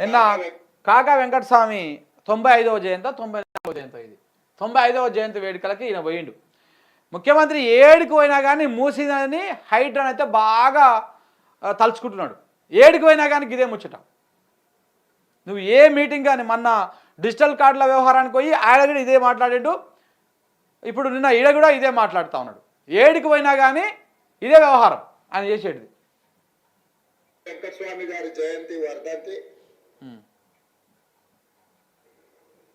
నిన్న కాకా వెంకటస్వామి 95వ జయంతో 94వ జయంతో ఇది 95వ జయంతి వేడుకలకి ఈయన పోయిండు. ముఖ్యమంత్రి ఏడికి పోయినా కానీ మూసిందని హైడ్రాన్ అయితే బాగా తలుచుకుంటున్నాడు. ఏడికి పోయినా కానీ ఇదే ముచ్చట. నువ్వు ఏ మీటింగ్ కానీ మొన్న డిజిటల్ కార్డుల వ్యవహారానికి పోయి ఆడ కూడా ఇదే మాట్లాడాడు. ఇప్పుడు నిన్న ఈడ కూడా ఇదే మాట్లాడుతూ ఉన్నాడు. ఏడికి పోయినా కానీ ఇదే వ్యవహారం ఆయన చేసేది. వెంకటస్వామి గారి జయంతి వర్ధంతి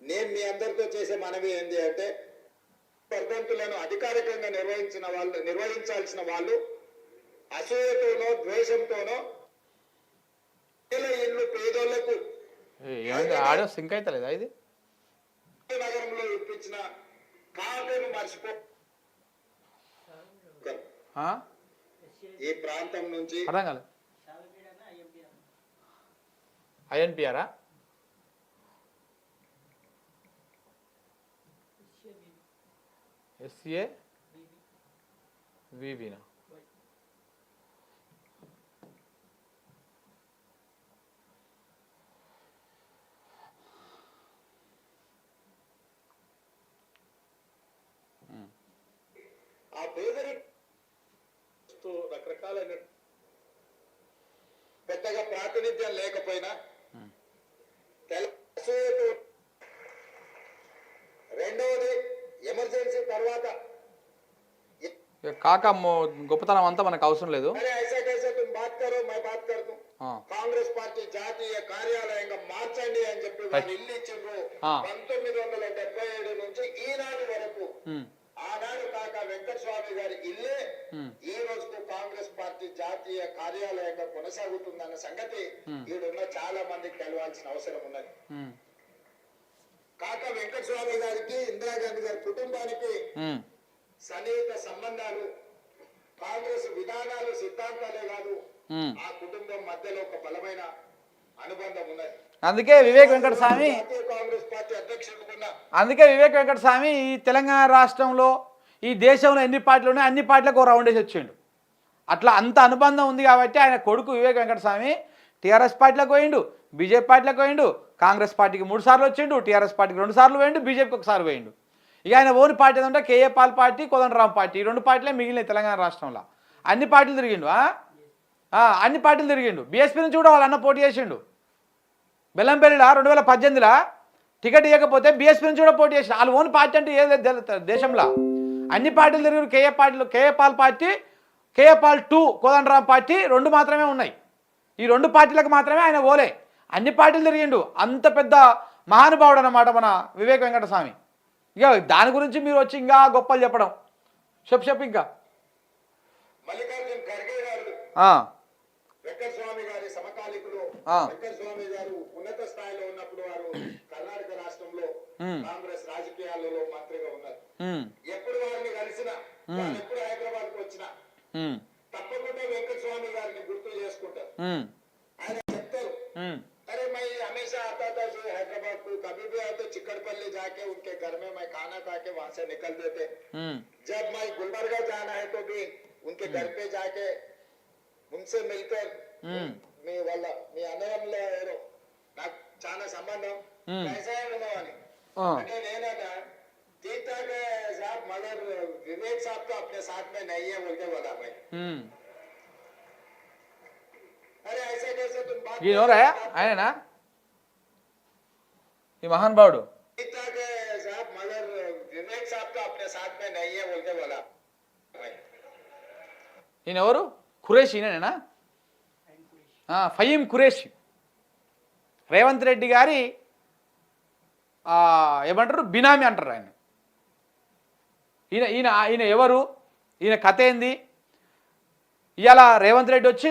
నేను మీ అందరితో చేసే మనవి ఏంటి అంటే, వర్ధంతులను అధికారికంగా నిర్వహించాల్సిన వాళ్ళు అసూయతోనో ద్వేషంతోనో ఇల్లు పేదోళ్లకు ఆడియో సింక్ అయితే లేదా ఇది నగరంలో ఇప్పించిన కాకును మర్చిపో ఈ ప్రాంతం నుంచి అర్థం కాలేదు. ఐఎన్పిఆరా ఎస్ఏ విబినా ఆ పేదరి రకరకాలైన పెద్దగా ప్రాతినిధ్యం లేకపోయినా రెండవది ఎమర్జెన్సీ తర్వాత కాకా గొప్పతనం అంతా మనకు అవసరం లేదు. కాంగ్రెస్ పార్టీ జాతీయ కార్యాలయంగా మార్చండి అని చెప్పి వాళ్ళు ఇల్లు ఇచ్చిండ్రు. 1977 నుంచి ఈనాటి వరకు ఆనాడు కాకా వెంకటస్వామి గారి ఇల్లే ఈ రోజుకు కాంగ్రెస్ పార్టీ జాతీయ కార్యాలయంగా కొనసాగుతుందన్న సంగతి ఈడున్న చాలా మందికి తెలవాల్సిన అవసరం ఉన్నది. కాకా వెంకటస్వామి గారికి ఇందిరాగాంధీ గారి కుటుంబానికి సన్నిహిత సంబంధాలు, కాంగ్రెస్ విధానాలు సిద్ధాంతాలే కాదు, ఆ కుటుంబం మధ్యలో ఒక బలమైన అనుబంధం ఉన్నది. అందుకే వివేక్ వెంకటస్వామి కాంగ్రెస్ పార్టీ అధ్యక్షుడు వివేక్ వెంకటస్వామి ఈ తెలంగాణ రాష్ట్రంలో ఈ దేశంలో ఎన్ని పార్టీలు ఉన్నాయి అన్ని పార్టీలకు రౌండ్ వేసి వచ్చిండు. అట్లా అంత అనుబంధం ఉంది కాబట్టి ఆయన కొడుకు వివేక్ వెంకటస్వామి టీఆర్ఎస్ పార్టీలకు పోయిండు, బీజేపీ పార్టీలకు పోయిండు, కాంగ్రెస్ పార్టీకి 3 సార్లు వచ్చిండు, టీఆర్ఎస్ పార్టీకి 2 సార్లు పోయిండు, బీజేపీకి 1 సారి పోయిండు. ఇక ఆయన ఓన్ పార్టీ ఏదంటే కేఏ పాల్ పార్టీ, కోదండరాం పార్టీ, ఈ 2 పార్టీలే మిగిలిన తెలంగాణ రాష్ట్రంలో. అన్ని పార్టీలు తిరిగిండు, అన్ని పార్టీలు తిరిగిండు. బీఎస్పీ నుంచి కూడా వాళ్ళ అన్న పోటీ చేసిండు. బెల్లంపల్లిలో 2018లో టికెట్ ఇవ్వకపోతే బీఎస్పీ నుంచి కూడా పోటీ చేసిండు. వాళ్ళు ఓన్ పార్టీ అంటే ఏదో దేశంలో అన్ని పార్టీలు తిరిగి కేఏ పాల్ పార్టీ, కేఏ పాల్ 2 కోదండరాం పార్టీ 2 మాత్రమే ఉన్నాయి. ఈ 2 పార్టీలకు మాత్రమే ఆయన ఓలే. అన్ని పార్టీలు తిరిగిండు. అంత పెద్ద మహానుభావుడు అన్నమాట మన వివేక్ వెంకటస్వామి. ఇక దాని గురించి మీరు వచ్చి ఇంకా గొప్పలు చెప్పడం చెప్పు ఇంకా. మల్లికార్జున్ ఖర్గే గారు వెంకటస్వామి గారి సమకాలికులు. వెంకటస్వామి గారు ఉన్నత స్థాయిలో ఉన్నప్పుడు వారు కర్ణాటక రాష్ట్రంలో కాంగ్రెస్ రాజకీయాలలో మంత్రిగా ఉన్నారు. ఎప్పుడు వారిని కలిసినా, ఎప్పుడు హైదరాబాద్ కు వచ్చినా తప్పకుండా వెంకటస్వామి గారిని గుర్తు చేసుకుంటారు. ఆయన చెప్తారు, अरे मैं हमेशा आता था जो हैदराबाद को, कभी भी आते चिकड़पल्ली जाके उनके घर में मैं खाना खा के वहां से निकल देते. जब मैं गुलबर्गा जाना है तो भी उनके घर पे जाके उनसे मिलकर మీ వాళ్ళ మీ అన్నదమ్ముల నాకు చాలా సంబంధం कैसा है उन्होंने అంటే నేనన్నా ठीक ठाक है साहब मगर विवेक साहब तो अपने साथ में नहीं है बोल के बोला भाई. अरे ऐसे कैसे तुम बात ఆయననా ఈ మహానుభావుడు? ठीक ठाक है साहब मगर विवेक साहब तो अपने साथ में नहीं है बोल के बोला भाई. ఈయన ఎవరు? ఖురేషి ఈయననేనా? ఫయీం ఖురేషి. రేవంత్ రెడ్డి గారి ఏమంటారు బినామీ అంటారు ఆయన. ఈయన ఎవరు? ఈయన కథ ఏంది? ఇవాళ రేవంత్ రెడ్డి వచ్చి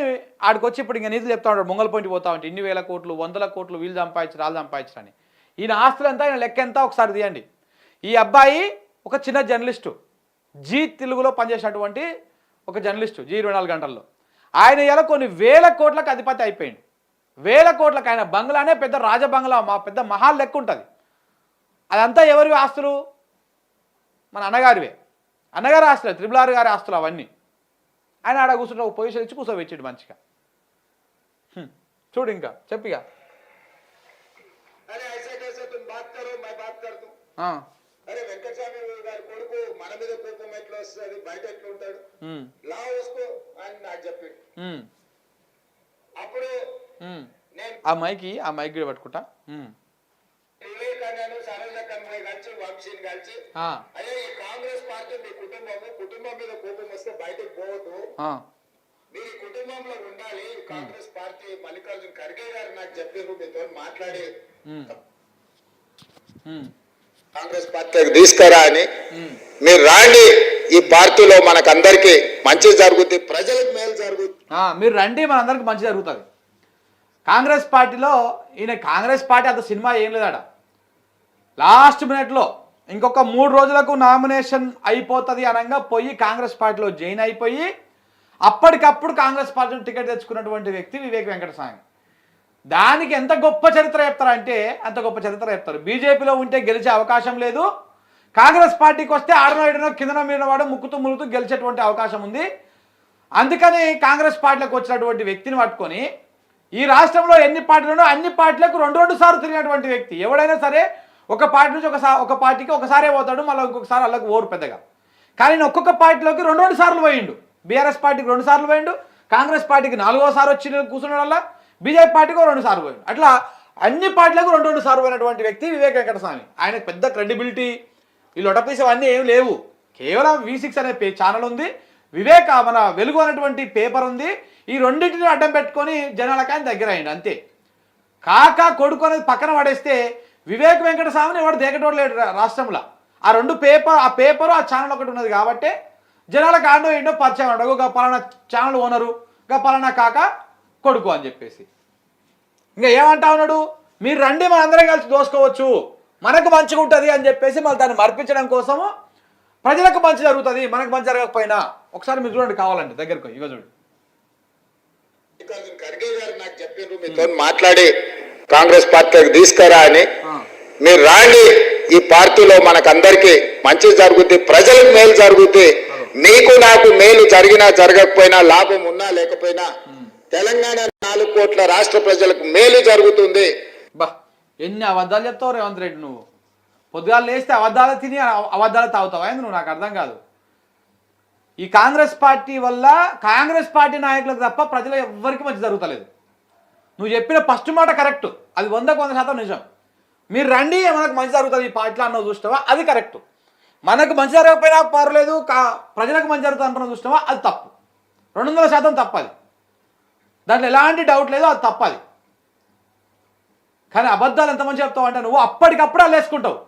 ఆడికొచ్చి ఇప్పుడు ఇంకా నిధులు చెప్తా ఉంటాడు. ముంగల్ పోయింటి పోతా ఉంటే ఇన్ని వేల కోట్లు 100ల కోట్లు వీళ్ళు సంపాదించారు వాళ్ళు సంపాదించారని. ఈయన ఆస్తులంతా ఆయన లెక్క ఎంత ఒకసారి తీయండి. ఈ అబ్బాయి ఒక చిన్న జర్నలిస్టు, జీ తెలుగులో పనిచేసినటువంటి ఒక జర్నలిస్టు, జీ 24 గంటల్లో. ఆయన ఇలా కొన్ని వేల కోట్లకు అధిపతి అయిపోయింది. వేల కోట్లకు. ఆయన బంగ్లానే పెద్ద రాజబంగ్లా, మా పెద్ద మహాల్ లెక్క ఉంటుంది. అదంతా ఎవరి ఆస్తులు? మన అన్నగారివే. అన్నగారి ఆస్తులు, త్రిపులారు గారి ఆస్తులు అవన్నీ. ఆయన ఆడ కూర్చుంటే ఒక పొజిషన్ ఇచ్చి కూర్చోబెచ్చాడు మంచిగా. చూడు ఇంకా చెప్పిగా. అరే వెంకటస్వామి గారి కొడుకు మన మీద కోపం ఎట్లా వస్తుంది, బయట ఎట్లా ఉంటాడు, లా వేసుకో అని నాకు చెప్పిండు. అప్పుడు నేను ఆ మైక్ పట్టుకుంటా వివేకానంద సరోజ కన్వయ్ కలిసి వంశీని కలిసి అయ్యా ఈ కాంగ్రెస్ పార్టీ మీ కుటుంబం మీద కోపం వస్తే బయటకు పోవద్దు, మీరు ఈ కుటుంబంలో ఉండాలి. కాంగ్రెస్ పార్టీ మల్లికార్జున ఖర్గే గారు నాకు చెప్పారు, మీతో మాట్లాడి కాంగ్రెస్ పార్టీకి తీసుకురా అని, మీరు రాండి, ఈ పార్టీలో మనకందరికి మంచి జరుగుతుంది, ప్రజలకు మేలు జరుగుతుంది, మీరు రండి మనందరికి మంచి జరుగుతుంది. కాంగ్రెస్ పార్టీలో ఈయన కాంగ్రెస్ పార్టీ అంత సినిమా ఏం లేదాడ. లాస్ట్ మినిట్లో ఇంకొక 3 రోజులకు నామినేషన్ అయిపోతుంది అనగా పోయి కాంగ్రెస్ పార్టీలో జాయిన్ అయిపోయి అప్పటికప్పుడు కాంగ్రెస్ పార్టీలో టికెట్ తెచ్చుకున్నటువంటి వ్యక్తి వివేక్ వెంకటస్వామి. దానికి ఎంత గొప్ప చరిత్ర చెప్తారంటే అంత గొప్ప చరిత్ర చెప్తారు. బీజేపీలో ఉంటే గెలిచే అవకాశం లేదు, కాంగ్రెస్ పార్టీకి వస్తే ఆడనో ఏడనో కిందనో మీద వాడు ముక్కుతూ గెలిచేటువంటి అవకాశం ఉంది. అందుకని కాంగ్రెస్ పార్టీలోకి వచ్చినటువంటి వ్యక్తిని పట్టుకొని ఈ రాష్ట్రంలో ఎన్ని పార్టీలు అన్ని పార్టీలకు 2 సార్లు తిరిగినటువంటి వ్యక్తి. ఎవడైనా సరే ఒక పార్టీ నుంచి ఒక పార్టీకి ఒకసారే పోతాడు, మళ్ళీ ఇంకొకసారి వాళ్ళకి ఓరు పెద్దగా. కానీ ఒక్కొక్క పార్టీలోకి 2 సార్లు పోయిండు. బీఆర్ఎస్ పార్టీకి 2 సార్లు పోయిండు, కాంగ్రెస్ పార్టీకి 4వ వచ్చి కూర్చున్నాడు, వల్ల బీజేపీ పార్టీకి 2 సార్లు పోయిండు. అట్లా అన్ని పార్టీలకు 2 సార్లు పోయినటువంటి వ్యక్తి వివేక్ వెంకటస్వామి. ఆయనకు పెద్ద క్రెడిబిలిటీ ఈ లొటపీస్ అవన్నీ ఏం లేవు. కేవలం V6 అనే ఛానల్ ఉంది, వివేక్ మన వెలుగు అనేటువంటి పేపర్ ఉంది. ఈ రెండింటిని అడ్డం పెట్టుకొని జనాలకు ఆయన దగ్గర అయ్యింది అంతే. కాకా కొడుకు అనేది పక్కన పడేస్తే వివేక్ వెంకటస్వామిని ఎవడు దేకటోడు లేడు రాష్ట్రంలో. ఆ పేపరు ఆ ఛానల్ ఒకటి ఉన్నది కాబట్టి జనాలకు ఆడో ఏంటో పరిచయం ఉండవు. ఒక పలానా ఛానల్ ఓనరు, ఇంకా పలానా కాక కొడుకు అని చెప్పేసి. ఇంకా ఏమంటా ఉన్నాడు, మీరు రండి మనందరం కలిసి దోసుకోవచ్చు, మనకు మంచిగా ఉంటుంది అని చెప్పేసి మళ్ళీ దాన్ని మర్పించడం కోసము ప్రజలకు మంచి జరుగుతుంది, మనకు మంచి జరగకపోయినా. ఒకసారి మీరు చూడండి కావాలండి దగ్గరకు, ఇగో చూడండి. ఖర్గే గారు నాకు చెప్పారు, మీతో మాట్లాడి కాంగ్రెస్ పార్టీకి తీసుకురా అని, మీరు రాండి, ఈ పార్టీలో మనకందరికి మంచి జరుగుద్ది, ప్రజలకు మేలు జరుగుద్ది, నీకు నాకు మేలు జరిగినా జరగకపోయినా, లాభం ఉన్నా లేకపోయినా తెలంగాణ 4 కోట్ల రాష్ట్ర ప్రజలకు మేలు జరుగుతుంది. బా ఎన్ని అబద్ధాలు చెప్తావు రేవంత్ రెడ్డి, నువ్వు పొద్దుగాలు లేస్తే అబద్ధాలు తిని అబద్ధాలు తాగుతావా నువ్వు? నాకు అర్థం కాదు. ఈ కాంగ్రెస్ పార్టీ వల్ల కాంగ్రెస్ పార్టీ నాయకులకు తప్ప ప్రజలు ఎవ్వరికి మంచి జరుగుతలేదు. నువ్వు చెప్పిన ఫస్ట్ మాట కరెక్ట్, అది 100% నిజం. మీరు రండి మనకు మంచి జరుగుతుంది ఈ పార్టీలో అన్నది చూస్తావా, అది కరెక్ట్. మనకు మంచి జరగకపోయినా పర్లేదు, ప్రజలకు మంచి జరుగుతుంది అంటున్నావు చూస్తావా, అది తప్పు. 200% తప్పది, దాంట్లో ఎలాంటి డౌట్ లేదు, అది తప్పది. కానీ అబద్ధాలు ఎంతమంది చెప్తావు అంటే నువ్వు అప్పటికప్పుడు అల్లేసుకుంటావు.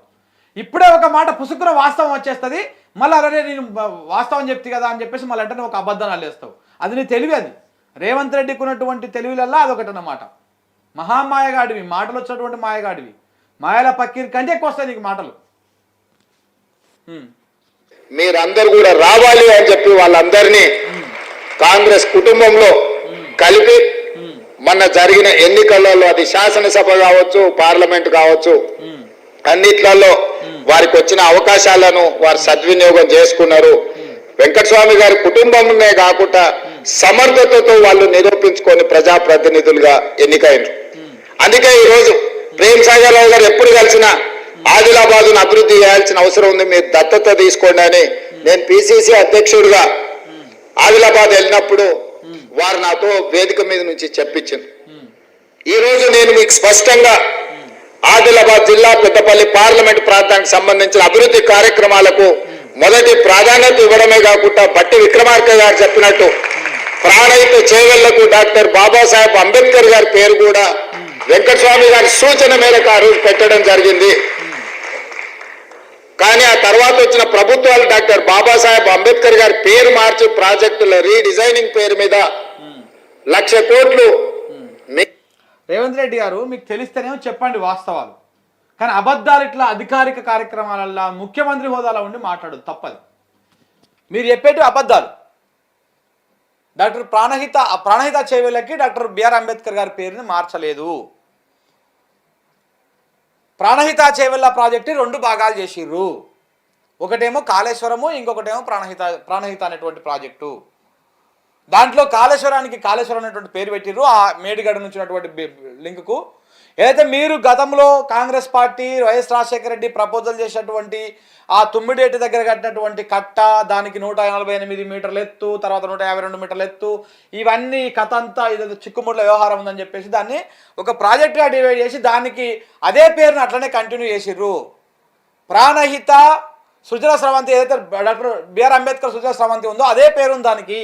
ఇప్పుడే ఒక మాట పుసుకున్న వాస్తవం వచ్చేస్తుంది, మళ్ళీ అలానే నేను వాస్తవం చెప్తే కదా అని చెప్పేసి మళ్ళీ అంటే ఒక అబద్ధాన్ని అల్లేస్తావు. అది నీ తెలివి. అది రేవంత్ రెడ్డికి ఉన్నటువంటి తెలివిలల్లా అదొకటన్నమాట. మహామాయగాడివి, మాటలు వచ్చినటువంటి మాయగాడివి. మాయల పక్కీర్ కంటే ఎక్కువ వస్తాయి నీకు మాటలు. మీరందరూ కూడా రావాలి అని చెప్పి వాళ్ళందరినీ కాంగ్రెస్ కుటుంబంలో కలిపి మొన్న జరిగిన ఎన్నికలలో, అది శాసనసభ కావచ్చు, పార్లమెంట్ కావచ్చు, అన్నిట్లలో వారికి వచ్చిన అవకాశాలను వారు సద్వినియోగం చేసుకున్నారు. వెంకటస్వామి గారి కుటుంబంనే కాకుండా సమర్థతతో వాళ్ళు నిరూపించుకొని ప్రజాప్రతినిధులుగా ఎన్నికైనారు. అందుకే ఈరోజు ప్రేమ్ సాగర్ రావు గారు ఎప్పుడు కలిసినా ఆదిలాబాదును అభివృద్ధి చేయాల్సిన అవసరం ఉంది, మీరు దత్తత తీసుకోండి అని నేను PCC అధ్యక్షుడిగా ఆదిలాబాద్ వెళ్ళినప్పుడు వారు నాతో వేదిక మీద నుంచి చెప్పించారు. ఈ రోజు నేను మీకు స్పష్టంగా ఆదిలాబాద్ జిల్లా పెద్దపల్లి పార్లమెంట్ ప్రాంతానికి సంబంధించిన అభివృద్ధి కార్యక్రమాలకు మొదటి ప్రాధాన్యత ఇవ్వడమే కాకుండా బట్టి విక్రమార్క గారు చెప్పినట్టు ప్రాణహిత చేవెళ్లకు డాక్టర్ బాబాసాహెబ్ అంబేద్కర్ గారి పేరు కూడా వెంకటస్వామి గారి సూచన మేరకు ఆ రోజు పెట్టడం జరిగింది. కానీ ఆ తర్వాత వచ్చిన ప్రభుత్వాలు డాక్టర్ బాబాసాహెబ్ అంబేద్కర్ గారి పేరు మార్చి ప్రాజెక్టుల రీడిజైనింగ్ పేరు మీద 1,00,000 కోట్లు. రేవంత్ రెడ్డి గారు మీకు తెలిస్తేనేమో చెప్పండి వాస్తవాలు, కానీ అబద్ధాలు ఇట్లా అధికారిక కార్యక్రమాలల్లో ముఖ్యమంత్రి హోదాలో ఉండి మాట్లాడదు, తప్పదు. మీరు చెప్పేటి అబద్ధాలు. డాక్టర్ ప్రాణహిత చేవేళ్ళకి డాక్టర్ బిఆర్ అంబేద్కర్ గారి పేరుని మార్చలేదు. ప్రాణహిత చేవెళ్ళ ప్రాజెక్టు 2 భాగాలు చేసిర్రు. ఒకటేమో కాళేశ్వరము, ఇంకొకటేమో ప్రాణహిత అనేటువంటి ప్రాజెక్టు. దాంట్లో కాళేశ్వరానికి కాళేశ్వరం అనేటువంటి పేరు పెట్టిర్రు. ఆ మేడిగడ్డ నుంచి ఉన్నటువంటి లింకుకు ఏదైతే మీరు గతంలో Congress party YS Rajasekhara Reddy proposal చేసినటువంటి ఆ తుమ్మిడేటి దగ్గర కట్టినటువంటి కట్ట, దానికి 148 మీటర్ల ఎత్తు, తర్వాత 152 మీటర్ల ఎత్తు, ఇవన్నీ కథ అంతా ఇదేదో చిక్కుముడ్ల వ్యవహారం ఉందని చెప్పేసి దాన్ని ఒక ప్రాజెక్టుగా డివైడ్ చేసి దానికి అదే పేరును అట్లనే కంటిన్యూ చేసిర్రు. ప్రాణహిత సుజల స్రవంతి ఏదైతే డాక్టర్ బిఆర్ అంబేద్కర్ సుజల స్రవంతి ఉందో అదే పేరు ఉంది దానికి.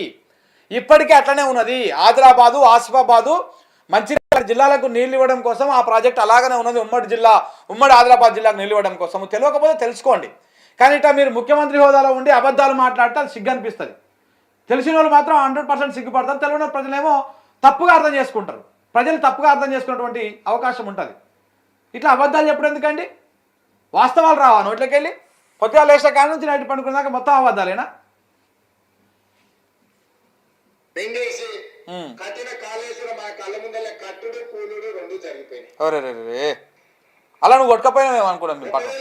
ఇప్పటికీ అట్లనే ఉన్నది. ఆదిలాబాదు, ఆసిఫాబాదు, మంచిర్యాల జిల్లాలకు నీళ్ళు ఇవ్వడం కోసం ఆ ప్రాజెక్ట్ అలాగనే ఉన్నది. ఉమ్మడి ఆదిలాబాద్ జిల్లాకు నీళ్ళు ఇవ్వడం కోసం. తెలియకపోతే తెలుసుకోండి. కానీ ఇట్లా మీరు ముఖ్యమంత్రి హోదాలో ఉండి అబద్ధాలు మాట్లాడితే అది సిగ్గు అనిపిస్తుంది. తెలిసిన వాళ్ళు మాత్రం 100% సిగ్గుపడతారు. తెలియని ప్రజలేమో తప్పుగా అర్థం చేసుకుంటారు. ప్రజలు తప్పుగా అర్థం చేసుకునేటువంటి అవకాశం ఉంటుంది. ఇట్లా అబద్ధాలు చెప్పడం ఎందుకండి? వాస్తవాలు రావా నోట్లోకి వెళ్ళి? కొద్దిగా లేచిన కాడ నుంచి నైట్ పండుకున్నాక మొత్తం అబద్ధాలేనా? అలా నువ్వు కొట్టుకపోయినావేమో అనుకున్నాం మీ పక్కన.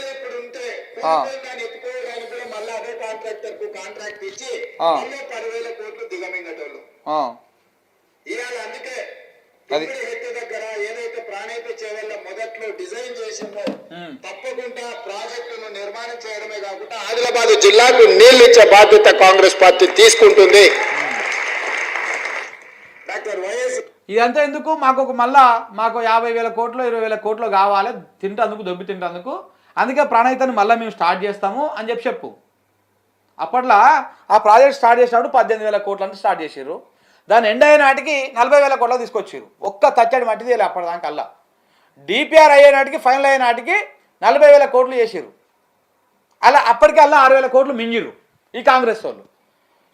ఏదైతే ప్రాణహిత చేవల్ల మొదట్లో డిజైన్ చేసిందో తప్పకుండా ప్రాజెక్టును నిర్మాణం చేయడమే కాకుండా ఆదిలాబాద్ జిల్లాకు నీళ్లు ఇచ్చే బాధ్యత కాంగ్రెస్ పార్టీ తీసుకుంటుంది. డాక్టర్ వైఎస్ ఇదంతా ఎందుకు? మాకు 50,000 కోట్లు 20,000 కోట్లు కావాలి తింటందుకు, దొబ్బి తింటందుకు. అందుకే ప్రాణహితను మళ్ళీ మేము స్టార్ట్ చేస్తాము అని చెప్పు. అప్పట్లో ఆ ప్రాజెక్ట్ స్టార్ట్ చేసినప్పుడు 18,000 కోట్లు అంటే స్టార్ట్ చేసారు. దాని ఎండ్ అయిన నాటికి 40,000 కోట్లకు తీసుకొచ్చారు. ఒక్క తచ్చడి మట్టి తీయాలి అప్పటిదానికల్లా. డిపిఆర్ అయ్యే నాటికి, ఫైనల్ అయ్యే నాటికి 40,000 కోట్లు చేసారు. అలా అప్పటికల్లా 6,000 కోట్లు మింగిరు ఈ కాంగ్రెస్ వాళ్ళు.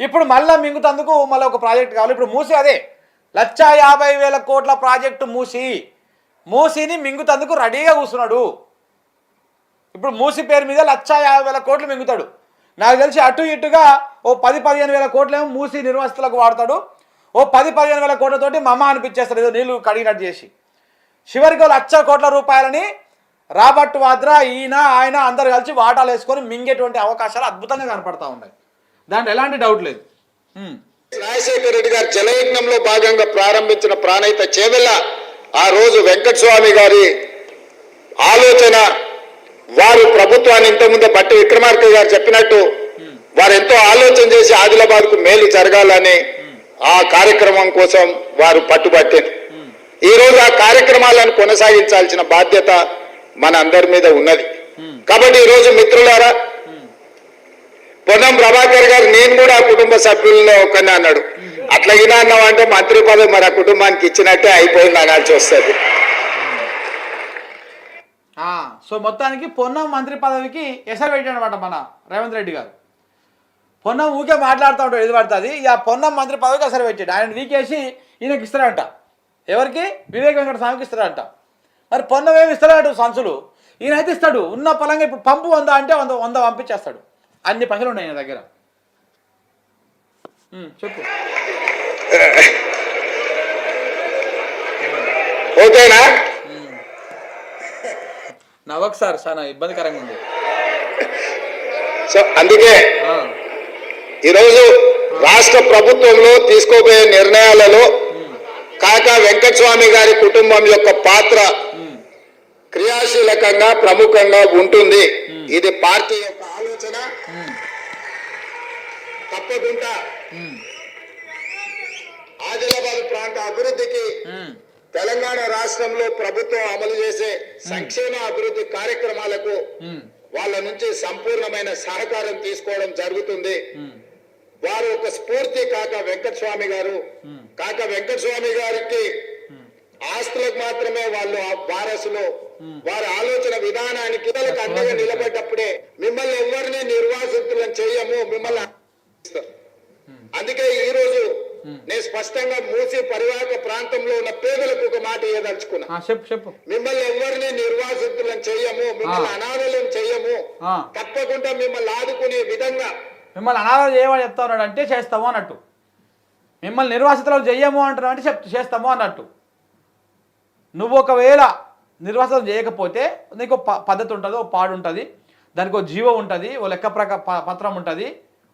ఇప్పుడు మళ్ళీ మింగుతందుకు మళ్ళీ ఒక ప్రాజెక్ట్ కావాలి. ఇప్పుడు మూసి అదే 150,000 కోట్ల ప్రాజెక్టు మూసిని మింగుతందుకు రెడీగా కూర్చున్నాడు. ఇప్పుడు మూసి పేరు మీద 150,000 కోట్లు మింగుతాడు. నాకు తెలిసి అటు ఇటుగా ఓ 10-15,000 కోట్లేమో మూసి నిర్వాసితులకు వాడతాడు. ఓ 10-15,000 కోట్లతోటి మమ్మ అనిపించేస్తాడు, ఏదో నీళ్లు కడిగినట్టు చేసి. చివరికి 1,00,000 కోట్ల రూపాయలని రాబర్ట్ వాద్రా, ఆయన అందరు కలిసి వాటాలు వేసుకొని మింగేటువంటి అవకాశాలు అద్భుతంగా కనపడతా ఉన్నాయి. దాంట్లో ఎలాంటి డౌట్ లేదు. రాజశేఖర రెడ్డి గారు జలయజ్ఞంలో భాగంగా ప్రారంభించిన ప్రాణహిత చేవెళ్ళ ఆ రోజు వెంకటస్వామి గారి ఆలోచన, వారు ప్రభుత్వాన్ని ఇంతకుముందు బట్టి విక్రమార్క గారు చెప్పినట్టు వారు ఎంతో ఆలోచన చేసి ఆదిలాబాద్ కు మేలు జరగాలని ఆ కార్యక్రమం కోసం వారు పట్టుబట్టారు. ఈ రోజు ఆ కార్యక్రమాలను కొనసాగించాల్సిన బాధ్యత మన అందరి మీద ఉన్నది. కాబట్టి ఈ రోజు మిత్రులారా, పొన్నం ప్రభాకర్ గారు నేను కూడా ఆ కుటుంబ సభ్యుల్లో ఒకరిని అన్నాడు. అట్లాగినా అన్నామంటే మంత్రి పదవి మరి ఆ కుటుంబానికి ఇచ్చినట్టే అయిపోయింది అనాల్సి వస్తుంది. సో మొత్తానికి పొన్నం మంత్రి పదవికి ఎసరు పెట్టాడు అనమాట మన రేవంత్ రెడ్డి గారు. పొన్నం ఊకే మాట్లాడుతూ ఉంటాడు, ఏది పడుతుంది. ఇక పొన్నం మంత్రి పదవికి ఎసరు పెట్టాడు. ఆయన వీకేసి ఈయనకి ఇస్తాడంట. ఎవరికి? వివేక్ వెంకట స్వామికి ఇస్తాడంట. మరి పొన్నం ఏమి ఇస్తాడు సంచులు, ఈయన అయితే ఇస్తాడు. ఉన్న పొలంగా ఇప్పుడు పంపు 100 అంటే 100 పంపించేస్తాడు. అన్ని పైసలు ఉన్నాయి ఆయన దగ్గర. చెప్పు. ఓకేనా? నవ్వొకసారి చాలా ఇబ్బందికరంగా ఉంది. సో అందుకే ఈరోజు రాష్ట్ర ప్రభుత్వంలో తీసుకోబోయే నిర్ణయాలలో కాకా వెంకటస్వామి గారి కుటుంబం యొక్క పాత్ర క్రియాశీలకంగా ప్రముఖంగా ఉంటుంది. ఇది పార్టీ యొక్క ఆలోచన. తప్పకుండా ఆదిలాబాద్ ప్రాంత అభివృద్ధికి తెలంగాణ రాష్ట్రంలో ప్రభుత్వం అమలు చేసే సంక్షేమ అభివృద్ధి కార్యక్రమాలకు వాళ్ళ నుంచి సంపూర్ణమైన సహకారం తీసుకోవడం జరుగుతుంది. వారు ఒక స్ఫూర్తి కాకా వెంకటస్వామి గారు. కాకా వెంకటస్వామి గారికి ఆస్తులకు మాత్రమే వాళ్ళు వారసులు. వారి ఆలోచన విధానానికి అండగా నిలబడ్డప్పుడే మిమ్మల్ని ఎవరిని నిర్వాసితులను చేయము, మిమ్మల్ని. అందుకే ఈ రోజు నేను స్పష్టంగా మూసి పరివాహక ప్రాంతంలో ఉన్న పేదలకు ఒక మాట ఇవ్వదలుచుకున్నా. మిమ్మల్ని ఎవరిని నిర్వాసితులను చెయ్యము, మిమ్మల్ని అనాథలను చెయ్యము. తప్పకుండా మిమ్మల్ని ఆదుకునే విధంగా. మిమ్మల్ని అనాథ చేయమని చెప్తా ఉన్నాడు అంటే చేస్తాము అన్నట్టు. మిమ్మల్ని నిర్వాసితులను చెయ్యము అంటున్నావు అంటే చేస్తాము అన్నట్టు. నువ్వు ఒకవేళ నిర్వాసితం చేయకపోతే నీకు పద్ధతి ఉంటుంది, ఓ పాడు ఉంటుంది, దానికి ఒక జీవో ఉంటుంది, ఓ లెక్క పత్రం ఉంటుంది,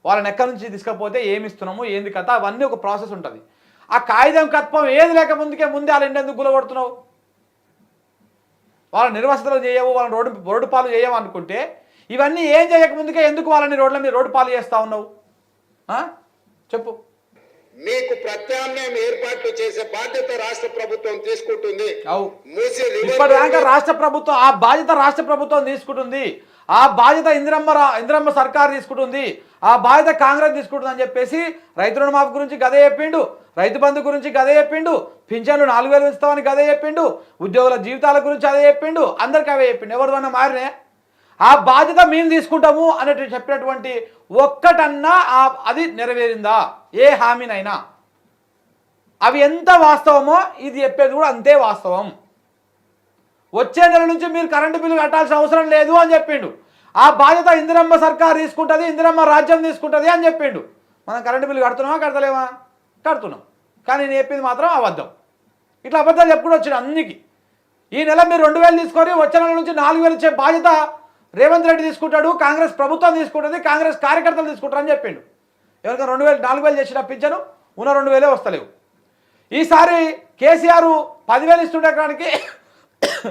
వాళ్ళని ఎక్కడి నుంచి తీసుకపోతే ఏమి ఇస్తున్నాము ఏంది కథ అవన్నీ ఒక ప్రాసెస్ ఉంటుంది. ఆ కాగితం కత్వం ఏది లేక ముందే వాళ్ళ ఇంటి గులగొడుతున్నావు? వాళ్ళ నిర్వసతులు చేయవు, వాళ్ళని రోడ్డు పాలు చేయవు అనుకుంటే ఇవన్నీ ఏం చేయకముందుకే ఎందుకు వాళ్ళని రోడ్ల మీద రోడ్డు పాలు చేస్తూ ఉన్నావు? చెప్పు. మీకు ప్రత్యామ్నాయం ఏర్పాట్లు చేసే బాధ్యత రాష్ట్ర ప్రభుత్వం తీసుకుంటుంది. ఇప్పటిదాకా రాష్ట్ర ప్రభుత్వం ఆ బాధ్యత రాష్ట్ర ప్రభుత్వం తీసుకుంటుంది, ఆ బాధ్యత ఇందిరమ్మ సర్కార్ తీసుకుంటుంది, ఆ బాధ్యత కాంగ్రెస్ తీసుకుంటుంది అని చెప్పేసి రైతు రుణమాఫీ గురించి గదే చెప్పిండు, రైతు బంధు గురించి గదే చెప్పిండు, పింఛన్లు 4000 ఇస్తామని గదే చెప్పిండు, ఉద్యోగుల జీవితాల గురించి అదే చెప్పిండు, అందరికీ అవే చెప్పిండు. ఎవరిదన్నా మారినే ఆ బాధ్యత మేము తీసుకుంటాము అనేటి చెప్పినటువంటి ఒక్కటన్నా అది నెరవేరిందా? ఏ హామీనైనా? అవి ఎంత వాస్తవమో ఇది చెప్పేది కూడా అంతే వాస్తవం. వచ్చే నెల నుంచి మీరు కరెంటు బిల్లు కట్టాల్సిన అవసరం లేదు అని చెప్పిండు. ఆ బాధ్యత ఇందిరమ్మ సర్కార్ తీసుకుంటుంది, ఇందిరమ్మ రాజ్యం తీసుకుంటుంది అని చెప్పిండు. మనం కరెంటు బిల్లు కడుతున్నామా కడతలేమా? కడుతున్నాం. కానీ నేను చెప్పింది మాత్రం అబద్ధం. ఇట్లా అబద్ధాలు చెప్పుకుంటూ వచ్చిన అన్నికి. ఈ నెల మీరు 2000 తీసుకొని వచ్చే నెల నుంచి 4000 ఇచ్చే బాధ్యత రేవంత్ రెడ్డి తీసుకుంటాడు, కాంగ్రెస్ ప్రభుత్వం తీసుకుంటుంది, కాంగ్రెస్ కార్యకర్తలు తీసుకుంటారని చెప్పిండు. ఎవరికైనా 2000 4000 చేసిన పింఛను ఉన్న 2000 వస్తలేవు. ఈసారి కేసీఆర్ 10,000 ఇస్తుండడానికి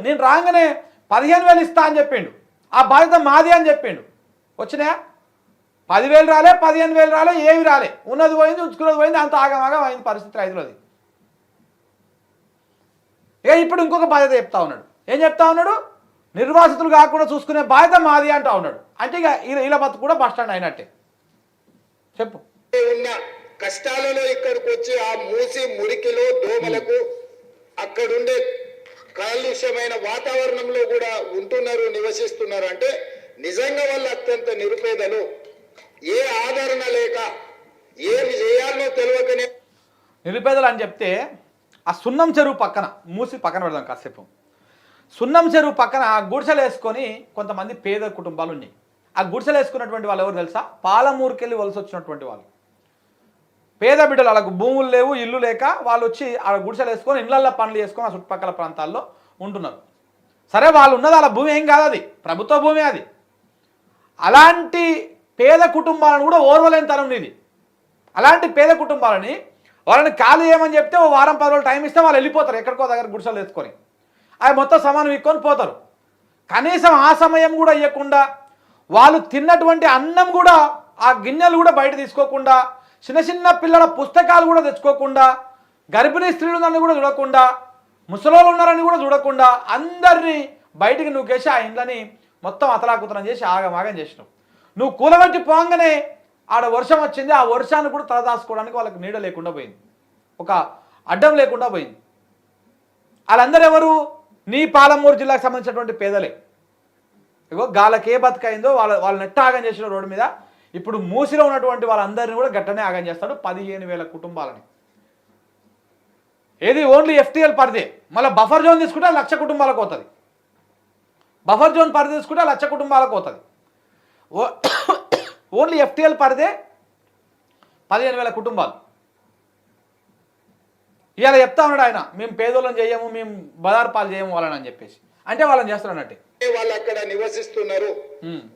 నేను రాగానే 15,000 ఇస్తా అని చెప్పిండు. ఆ బాధ్యత మాది అని చెప్పిండు. వచ్చినాయా? 10,000 రాలే, 15,000 రాలే, ఏమి రాలే. ఉన్నది పోయింది, ఉంచుకున్నది పోయింది, అంత ఆగమాగం అయింది పరిస్థితి రైతులది. ఇక ఇప్పుడు ఇంకొక బాధ్యత చెప్తా ఉన్నాడు. ఏం చెప్తా ఉన్నాడు? నిర్వాసితులు కాకుండా చూసుకునే బాధ్యత మాది అంటా ఉన్నాడు. అంటే ఇక ఇలా బతుకు కూడా బస్ స్టాండ్ అయినట్టే. చెప్పు. ఉన్న కష్టాలలో ఇక్కడికి వచ్చి ఆ మూసి మురికిలో దోమలకు అక్కడుండే కాలుష్యమైన వాతావరణంలో కూడా ఉంటున్నారు, నివసిస్తున్నారు. అంటే నిజంగా వాళ్ళు అత్యంత నిరుపేదలు. ఏ ఆదరణ లేక ఏమి చేయాలో తెలియకనే నిరుపేదలు అని చెప్తే ఆ సున్నం చెరువు పక్కన మూసి పక్కన పెడదాం కాసేపు. సున్నం చెరువు పక్కన గుడిసెలు వేసుకొని కొంతమంది పేద కుటుంబాలు ఉన్నాయి. ఆ గుడిసెలు వేసుకున్నటువంటి వాళ్ళు ఎవరు తెలుసా? పాలమూరుకి వెళ్ళి వలస వచ్చినటువంటి వాళ్ళు, పేద బిడ్డలు. వాళ్ళకు భూములు లేవు, ఇల్లు లేక వాళ్ళు వచ్చి ఆ గుడిసెలు వేసుకొని ఇళ్లల్లో పనులు చేసుకొని ఆ చుట్టుపక్కల ప్రాంతాల్లో ఉంటున్నారు. సరే, వాళ్ళు ఉన్నది వాళ్ళ భూమి ఏం కాదు, అది ప్రభుత్వ భూమి. అది అలాంటి పేద కుటుంబాలను కూడా ఓర్వలేని తరం ఇది. అలాంటి పేద కుటుంబాలని వాళ్ళని ఖాళీ చేయమని చెప్తే ఓ వారం 10 రోజులు టైం ఇస్తే వాళ్ళు వెళ్ళిపోతారు ఎక్కడికో దగ్గర గుడిసెలు వేసుకొని. అవి మొత్తం సమానం ఇక్కొని పోతారు. కనీసం ఆ సమయం కూడా ఇవ్వకుండా, వాళ్ళు తిన్నటువంటి అన్నం కూడా ఆ గిన్నెలు కూడా బయట తీసుకోకుండా, చిన్న చిన్న పిల్లల పుస్తకాలు కూడా తెచ్చుకోకుండా, గర్భిణీ స్త్రీలు ఉన్నారని కూడా చూడకుండా, ముసలోళ్ళు ఉన్నారని కూడా చూడకుండా అందరినీ బయటికి నూకేసి ఆ ఇండ్లని మొత్తం అతలాకుతలం చేసి ఆగమాగం చేసినావు. నువ్వు కూలబట్టి పోగానే ఆడ వర్షం వచ్చింది, ఆ వర్షాన్ని కూడా తలదాసుకోవడానికి వాళ్ళకి నీడ లేకుండా పోయింది, ఒక అడ్డం లేకుండా పోయింది. వాళ్ళందరూ ఎవరు? నీ పాలమూరు జిల్లాకు సంబంధించినటువంటి పేదలే. ఇగో గాలకే బతుకైందో వాళ్ళ నెట్ ఆగం చేసిన రోడ్డు మీద. ఇప్పుడు మూసిలో ఉన్నటువంటి వాళ్ళందరినీ కూడా గట్టనే ఆగం చేస్తాడు, 15,000 కుటుంబాలని. ఏది ఓన్లీ FTL పరిధి. మళ్ళీ బఫర్ జోన్ తీసుకుంటే 1,00,000 కుటుంబాలకు అవుతుంది. బఫర్ జోన్ పరిధి తీసుకుంటే 1,00,000 కుటుంబాలకు అవుతుంది. ఓన్లీ FTL పరిధే 15,000 కుటుంబాలు. ఇవాళ చెప్తా ఉన్నాడు ఆయన, మేము పేదోళ్ళని చేయము, మేము బజారు పాలు చేయము వాళ్ళని అని చెప్పేసి. అంటే వాళ్ళని చేస్తారు అన్నట్టే. వాళ్ళు అక్కడ నివసిస్తున్నారు.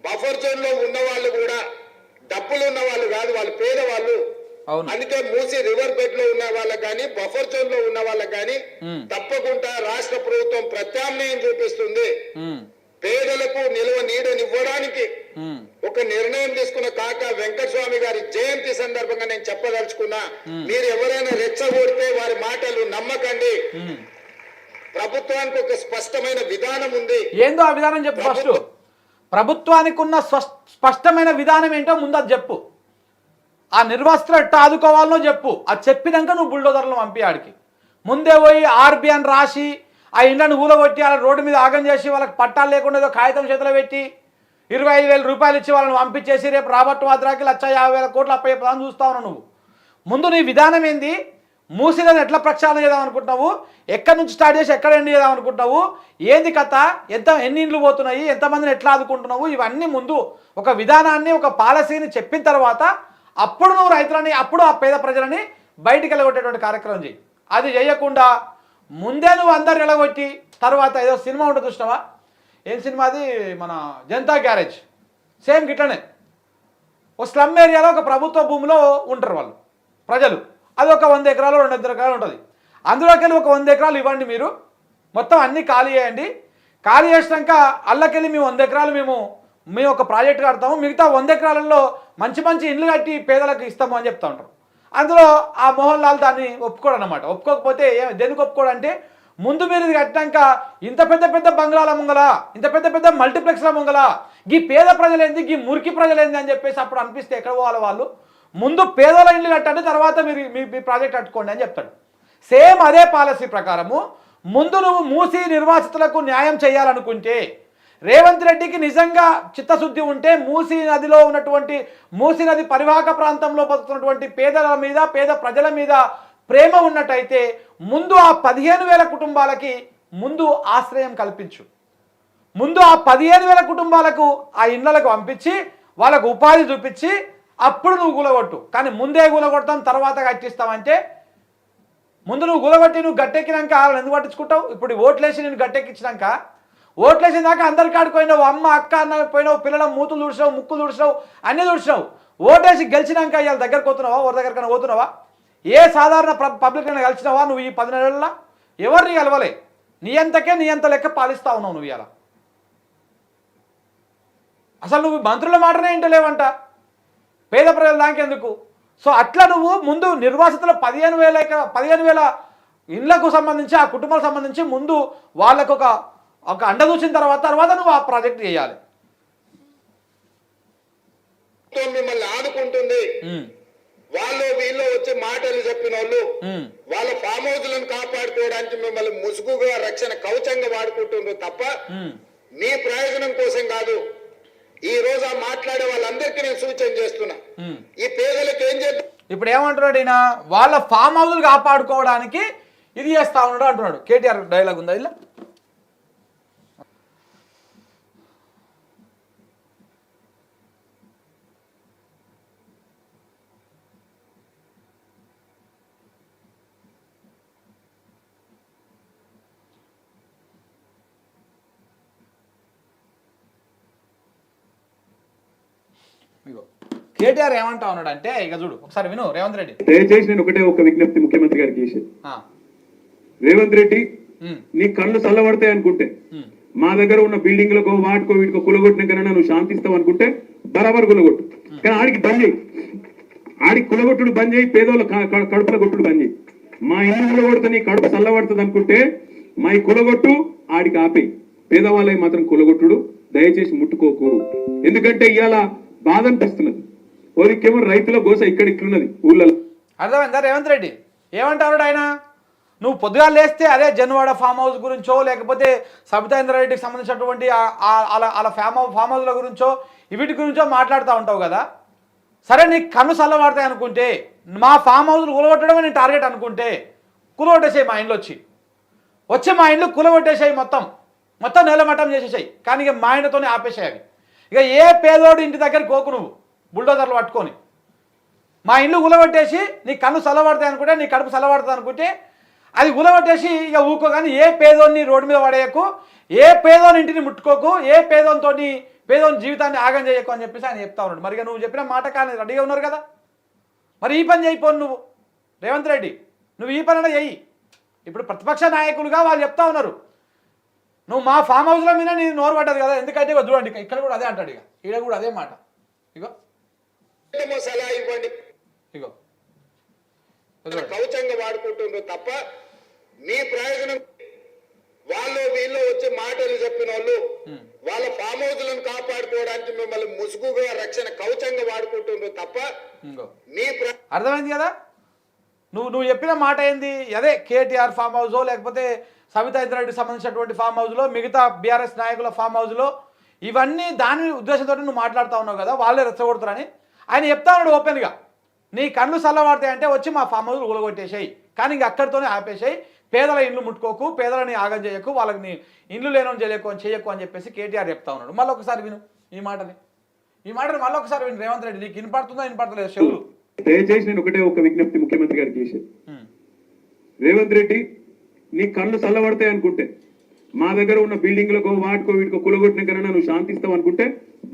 బఫర్ జోన్ లో ఉన్న వాళ్ళు కూడా డబ్బులు ఉన్న వాళ్ళు కాదు, వాళ్ళు పేదవాళ్ళు. అందుకే మూసి రివర్ బెడ్ లో ఉన్న వాళ్ళకి కానీ, బఫర్ జోన్ లో ఉన్న వాళ్ళకి కానీ తప్పకుండా రాష్ట్ర ప్రభుత్వం ప్రత్యామ్నాయం చూపిస్తుంది. పేదలకు నిల్వ నీడనివ్వడానికి ఒక నిర్ణయం తీసుకున్న కాక వెంకటస్వామి గారి జయంతి సందర్భంగా నేను చెప్పదలుచుకున్నా, మీరు ఎవరైనా రెచ్చగొడితే వారి మాటలు నమ్మకండి. ప్రభుత్వానికి ఒక స్పష్టమైన విధానం ఉంది. ఏందో ఆ విధానం చెప్పు ఫస్ట్. ప్రభుత్వానికి ఉన్న స్పష్టమైన విధానం ఏంటో ముందు అది చెప్పు. ఆ నిర్వాసితులు ఎట్లా ఆదుకోవాలనో చెప్పు. అది చెప్పినాక నువ్వు బుల్డోజర్లను పంపి ఆడికి. ముందే పోయి RB అని రాసి ఆ ఇండ్లను ఊలగొట్టి వాళ్ళ రోడ్డు మీద ఆగం చేసి వాళ్ళకి పట్టాలు లేకుండా ఏదో కాగితం చేతిలో పెట్టి 25,000 రూపాయలు ఇచ్చి వాళ్ళని పంపించేసి రేపు రాబర్ట్ వాద్రాకి 1,50,000 కోట్లు అప్పయ్యే చూస్తా ఉన్నావు నువ్వు. ముందు నీ విధానం ఏంది? మూసిలను ఎట్లా ప్రక్షాళన చేద్దాం అనుకుంటున్నావు? ఎక్కడి నుంచి స్టార్ట్ చేసి ఎక్కడ ఎండ్ చేద్దాం అనుకుంటున్నావు? ఏంది కథ? ఎన్ని ఇండ్లు పోతున్నాయి? ఎంతమందిని ఎట్లా ఆదుకుంటున్నావు? ఇవన్నీ ముందు ఒక విధానాన్ని, ఒక పాలసీని చెప్పిన తర్వాత అప్పుడు నువ్వు రైతులని, అప్పుడు ఆ పేద ప్రజలని బయటికి వెళ్ళగొట్టేటువంటి కార్యక్రమం చేయి. అది చేయకుండా ముందే నువ్వు అందరిని వెళ్ళగొట్టి తర్వాత ఏదో సినిమా ఉంటుంది చూసినావా? ఏం సినిమా అది? మన జనతా గ్యారేజ్. సేమ్ గిట్లనే ఓ ఒక స్లమ్ ఏరియాలో ఒక ప్రభుత్వ భూమిలో ఉంటారు వాళ్ళు ప్రజలు, అది ఒక 100 ఎకరాలు 200 ఎకరాలు ఉంటుంది. అందులోకి వెళ్ళి ఒక 100 ఎకరాలు ఇవ్వండి, మీరు మొత్తం అన్నీ ఖాళీ చేయండి. ఖాళీ చేసినాక అల్లకెళ్ళి మేము 100 ఎకరాలు మేము ఒక ప్రాజెక్ట్ కడతాము, మిగతా 100 ఎకరాలలో మంచి మంచి ఇండ్లు కట్టి పేదలకు ఇస్తాము అని చెప్తా ఉంటారు. అందులో ఆ మోహన్ లాల్ దాన్ని ఒప్పుకోడు అనమాట. ఒప్పుకోకపోతే దేనికి ఒప్పుకోడు అంటే, ముందు మీరు ఇది కట్టినాక ఇంత పెద్ద పెద్ద బంగ్లాల ముంగల, ఇంత పెద్ద పెద్ద మల్టీప్లెక్స్ల ముంగల గీ పేద ప్రజలేంది, గీ మురికి ప్రజలేంది అని చెప్పేసి అప్పుడు అనిపిస్తే ఎక్కడ పోవాలి వాళ్ళు, ముందు పేదల ఇండ్లు కట్టండి, తర్వాత మీరు మీ ప్రాజెక్ట్ కట్టుకోండి అని చెప్తాడు. సేమ్ అదే పాలసీ ప్రకారము ముందు నువ్వు మూసీ నిర్వాసితులకు న్యాయం చేయాలనుకుంటే, రేవంత్ రెడ్డికి నిజంగా చిత్తశుద్ధి ఉంటే, మూసీ నదిలో ఉన్నటువంటి మూసీ నది పరివాహక ప్రాంతంలో బతుకుతున్నటువంటి పేదల మీద, పేద ప్రజల మీద ప్రేమ ఉన్నట్టయితే ముందు ఆ 15,000 కుటుంబాలకి ముందు ఆశ్రయం కల్పించు. ముందు ఆ 15,000 కుటుంబాలకు ఆ ఇళ్లకు పంపించి వాళ్ళకు ఉపాధి చూపించి అప్పుడు నువ్వు గులగొట్టు. కానీ ముందే గులగొడతాం తర్వాత కట్టిస్తామంటే, ముందు నువ్వు గులగొట్టి నువ్వు గట్టెక్కినాక వాళ్ళని ఎందుకు పట్టించుకుంటావు? ఇప్పుడు ఓట్లేసి నేను గట్టెక్కించినాక, ఓట్లేసిన దాకా అందరి కాడికి పోయినావు, అమ్మ అక్క అన్న పోయినావు, పిల్లల మూతులు తుడిచినావు, ముక్కులు తుడిచినావు, అన్నీ తుడిచినావు. ఓటేసి గెలిచినాక ఇవాళ దగ్గరకు పోతున్నావా, ఎవరి దగ్గరకైనా పోతున్నావా? ఏ సాధారణ పబ్లిక్ అయినా కలిసినావా నువ్వు ఈ 10 నెలల్లో? ఎవరిని కలవలే. నీ అంత లెక్క పాలిస్తా ఉన్నావు నువ్వు ఇవాళ. అసలు నువ్వు మంత్రుల మాటనే ఇంటలేవంట, పేద ప్రజల దానికెందుకు? సో అట్లా నువ్వు ముందు నిర్వాసితుల 15,000 ఇళ్లకు సంబంధించి, ఆ కుటుంబాలకు సంబంధించి ముందు వాళ్ళకు ఒక అండ చూసిన తర్వాత నువ్వు ఆ ప్రాజెక్ట్ చేయాలి. మిమ్మల్ని ఆదుకుంటుంది, వాళ్ళు వీళ్ళు వచ్చి మాటలు చెప్పిన వాళ్ళు వాళ్ళ ఫామ్ హౌస్లను కాపాడుకోవడానికి మిమ్మల్ని ముసుగుగా రక్షణ కవచంగా వాడుకుంటుండ్రు తప్ప మీ ప్రయోజనం కోసం కాదు. ఈ రోజు ఆ మాట్లాడే వాళ్ళందరికీ నేను సూచన చేస్తున్నా, ఈ పేదలకు ఏం చేద్దాం. ఇప్పుడు ఏమంటున్నాడు ఈయన, వాళ్ళ ఫామ్ హౌస్లు కాపాడుకోవడానికి ఇది చేస్తా ఉన్నాడు అంటున్నాడు. కేటీఆర్ డైలాగ్ ఉందా ఇలా? కేటీఆర్ ఏమంటా ఉన్నాడు అంటే, ఇక చూడు ఒకసారి విను. రేవంత్ రెడ్డి దయచేసి నేను ఒకటే ఒక విజ్ఞప్తి ముఖ్యమంత్రి గారికి చేసి, రేవంత్ రెడ్డి నీ కళ్ళు చల్లబడతాయి అనుకుంటే, మా దగ్గర ఉన్న బిల్డింగ్లకు వాటికో వీటికో కులగొట్టినాకైనా నువ్వు శాంతిస్తావు అనుకుంటే బరాబర్ కులగొట్టు. కానీ ఆడికి బంద్ చేయి, ఆడికి కులగొట్టుడు బంద్ చేయి, పేదోళ్ళ కడుపుల కొట్టుడు బంద్ చేయి. మా ఇల్లు కులగొడితే నీ కడుపు చల్లబడుతుంది అనుకుంటే మా ఈ కులగొట్టు ఆడికి ఆపేయి. పేదవాళ్ళకి మాత్రం కులగొట్టుడు దయచేసి ముట్టుకోకు. ఎందుకంటే ఇవాళ బాధ అనిపిస్తున్నది. ఓరికేమో రైతుల గోస ఇక్కడిక్కడున్నది ఊళ్ళలో. అర్థమైందా? రేవంత్ రెడ్డి ఏమంటాడు ఆయన, నువ్వు పొద్దుగా లేస్తే అదే జన్వాడ ఫామ్ హౌస్ గురించో, లేకపోతే సబితా రెడ్డికి సంబంధించినటువంటి అలా ఫామ్ హౌస్ల గురించో వీటి గురించో మాట్లాడుతూ ఉంటావు కదా. సరే నీకు కన్ను చల్లబడతాయి అనుకుంటే, మా ఫామ్ హౌస్లు కూలగొట్టడమే నీ టార్గెట్ అనుకుంటే కూలగొట్టేసాయి. మా ఇంట్లో వచ్చి మా ఇంట్లో కూలగొట్టేసాయి, మొత్తం నేలమట్టం చేసేసాయి. కానీ ఇక మా ఇంట్లోనే ఆపేసాయి అవి. ఇక ఏ పేదోడు ఇంటి దగ్గరికి పోకు నువ్వు బుల్డోజర్లు పట్టుకొని. మా ఇల్లు గులగొట్టేసి నీ కన్ను చల్లబడతాయి అనుకుంటే, నీ కడుపు చల్లబడుతుంది అనుకుంటే అది గులగొట్టేసి ఇక ఊకో. కానీ ఏ పేదోని రోడ్డు మీద పడేయకు, ఏ పేదోని ఇంటిని ముట్టుకోకు, ఏ పేదోని జీవితాన్ని ఆగం చేయకు అని చెప్పేసి ఆయన చెప్తా ఉన్నాడు. మరి నువ్వు చెప్పిన మాట కానీ రెడీగా ఉన్నారు కదా, మరి ఈ పని చేయిపోను నువ్వు రేవంత్ రెడ్డి, నువ్వు ఈ పని అయినా చెయ్యి. ఇప్పుడు ప్రతిపక్ష నాయకులుగా వాళ్ళు చెప్తా ఉన్నారు, నువ్వు మా ఫామ్ హౌస్ల మీద నీ నోరు పడ్డది కదా. ఎందుకంటే చూడండి ఇక్కడ కూడా అదే అంటాడు, ఇక ఈడ కూడా అదే మాట. ఇగో సలహా ఇవ్వండి, ఇగో కవచంగా వాడుకుంటుండ్రు తప్ప మీ ప్రయోజనం. వాళ్ళు వీళ్ళు వచ్చి మాటలు చెప్పిన వాళ్ళు వాళ్ళ ఫామ్ హౌస్లను కాపాడుకోవడానికి మిమ్మల్ని ముసుగుగా రక్షణ కవచంగా వాడుకుంటుండ్రు తప్ప మీ అర్థమైంది కదా. నువ్వు చెప్పిన మాట ఏంది, అదే కేటీఆర్ ఫామ్ హౌస్ లేకపోతే సబితా రెడ్డికి సంబంధించినటువంటి ఫామ్ హౌస్లో, మిగతా బీఆర్ఎస్ నాయకుల ఫామ్ హౌస్లో, ఇవన్నీ దాని ఉద్దేశంతో నువ్వు మాట్లాడుతూ ఉన్నావు కదా, వాళ్ళే రెచ్చగొడతారని ఆయన చెప్తా ఉన్నాడు ఓపెన్గా. నీ కళ్ళు చల్లబడతాయి అంటే వచ్చి మా ఫామ్ హౌస్ కూలగొట్టేసాయి, కానీ ఇంక అక్కడితోనే ఆపేసాయి. పేదల ఇండ్లు ముట్టుకోకు, పేదలని ఆగం చేయకు, వాళ్ళని ఇండ్లు లేనని చేయకు అని చెప్పేసి కేటీఆర్ చెప్తా ఉన్నాడు. మళ్ళీ ఒకసారి విను ఈ మాటని మళ్ళీ ఒకసారి విను రేవంత్ రెడ్డి. నీకు వినపడుతుందా వినపడతలేదు చెవులు? దయచేసి నేను ఒకటే ఒక విజ్ఞప్తి ముఖ్యమంత్రి గారికి చేసి, రేవంత్ రెడ్డి నీ కళ్ళు చల్లబడతాయి అనుకుంటే, మా దగ్గర ఉన్న బిల్డింగ్లకు వాటికో వీటికో కులగొట్టినాకైనా నువ్వు శాంతిస్తావు అనుకుంటే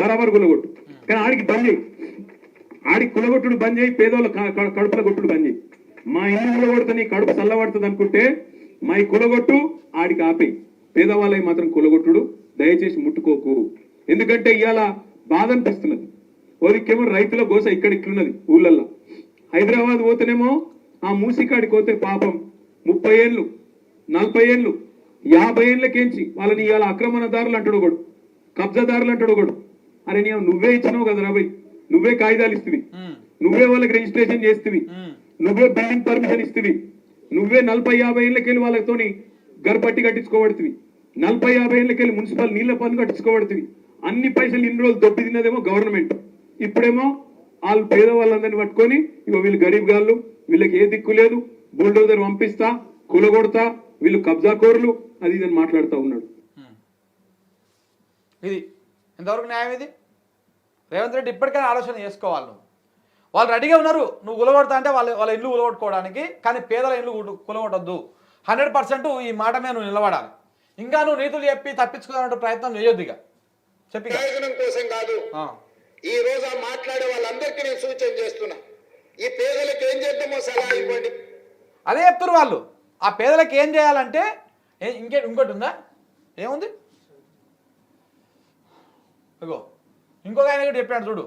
బరాబర్ కులగొట్టు. కానీ ఆడికి బంద్ చేయి, ఆడి కులగొట్టుడు బంద్ చేయి, పేదోళ్ళ కడుపుల కొట్టుడు బంద్ చేయి. మా ఇల్లు కులగొడితే నీ కడుపు చల్లబడుతుంది అనుకుంటే మా ఈ కులగొట్టు ఆడికి ఆపేయి. పేదవాళ్ళకి మాత్రం కులగొట్టుడు దయచేసి ముట్టుకోకు. ఎందుకంటే ఇవాళ బాధ అనిపిస్తున్నది. ఓదికేమో రైతుల గోస ఇక్కడ ఇట్లున్నది ఊళ్ళల్లో. హైదరాబాద్ పోతేనేమో ఆ మూసికాడికి పోతే పాపం 30 ఏళ్ళు 40 ఏళ్ళు 50 ఏళ్ళకేంచి వాళ్ళని ఇవాళ ఆక్రమణదారులు అంటాడు ఒకడు, కబ్జాదారులు అంటాడు ఒకడు. అరే నీ నువ్వే ఇచ్చినావు కదా రాబోయ్, నువ్వే కాగితాలు ఇస్తువి, నువ్వే వాళ్ళకి రిజిస్ట్రేషన్ చేస్తువి, నువ్వే బిల్డింగ్ పర్మిషన్ ఇస్తువి, నువ్వే 40-50 ఏళ్ళకెళ్ళి వాళ్ళతోని గర్భట్టి కట్టించుకోబడుతుంది, 40-50 ఏళ్ళకెళ్ళి మున్సిపల్ నీళ్ల పన్ను కట్టించుకోబడుతుంది. అన్ని పైసలు ఇన్ని రోజులు దొబ్బి తిన్నదేమో గవర్నమెంట్. ఇప్పుడేమో వాళ్ళు పేదవాళ్ళందరినీ పట్టుకొని ఇగో వీళ్ళు గరీబ్ గాళ్ళు, వీళ్ళకి ఏ దిక్కు లేదు, బుల్డోజర్ పంపిస్తా, కూలగొడతా, వీళ్ళు కబ్జాకోరులు, అది ఇదని మాట్లాడుతూ ఉన్నాడు. ఇది ఎంతవరకు న్యాయం? ఇది రేవంత్ రెడ్డి ఇప్పటికైనా ఆలోచన చేసుకోవాలి. నువ్వు వాళ్ళు రెడీగా ఉన్నారు, నువ్వు కూలగొడతా అంటే వాళ్ళ ఇల్లు కూలగొట్టుకోవడానికి, కానీ పేదల ఇల్లు కూలగొట్టద్దు. 100% ఈ మాట మీద నువ్వు నిలబడాలి. ఇంకా నువ్వు నీతులు చెప్పి తప్పించుకునే ప్రయత్నం చేయొద్దు. ఇక చెప్పి ప్రయోజనం కోసం కాదు. ఈ రోజు ఆ మాట్లాడే వాళ్ళందరికీ నేను సూచన చేస్తున్నా, ఈ పేదలకు ఏం చేద్దామో సలహా ఇవ్వండి. అదే చెప్తారు వాళ్ళు. ఆ పేదలకు ఏం చేయాలంటే ఇంకోటి ఉందా? ఏముంది? ఇగో ఇంకొక ఆయన కూడా చెప్పాడు చూడు,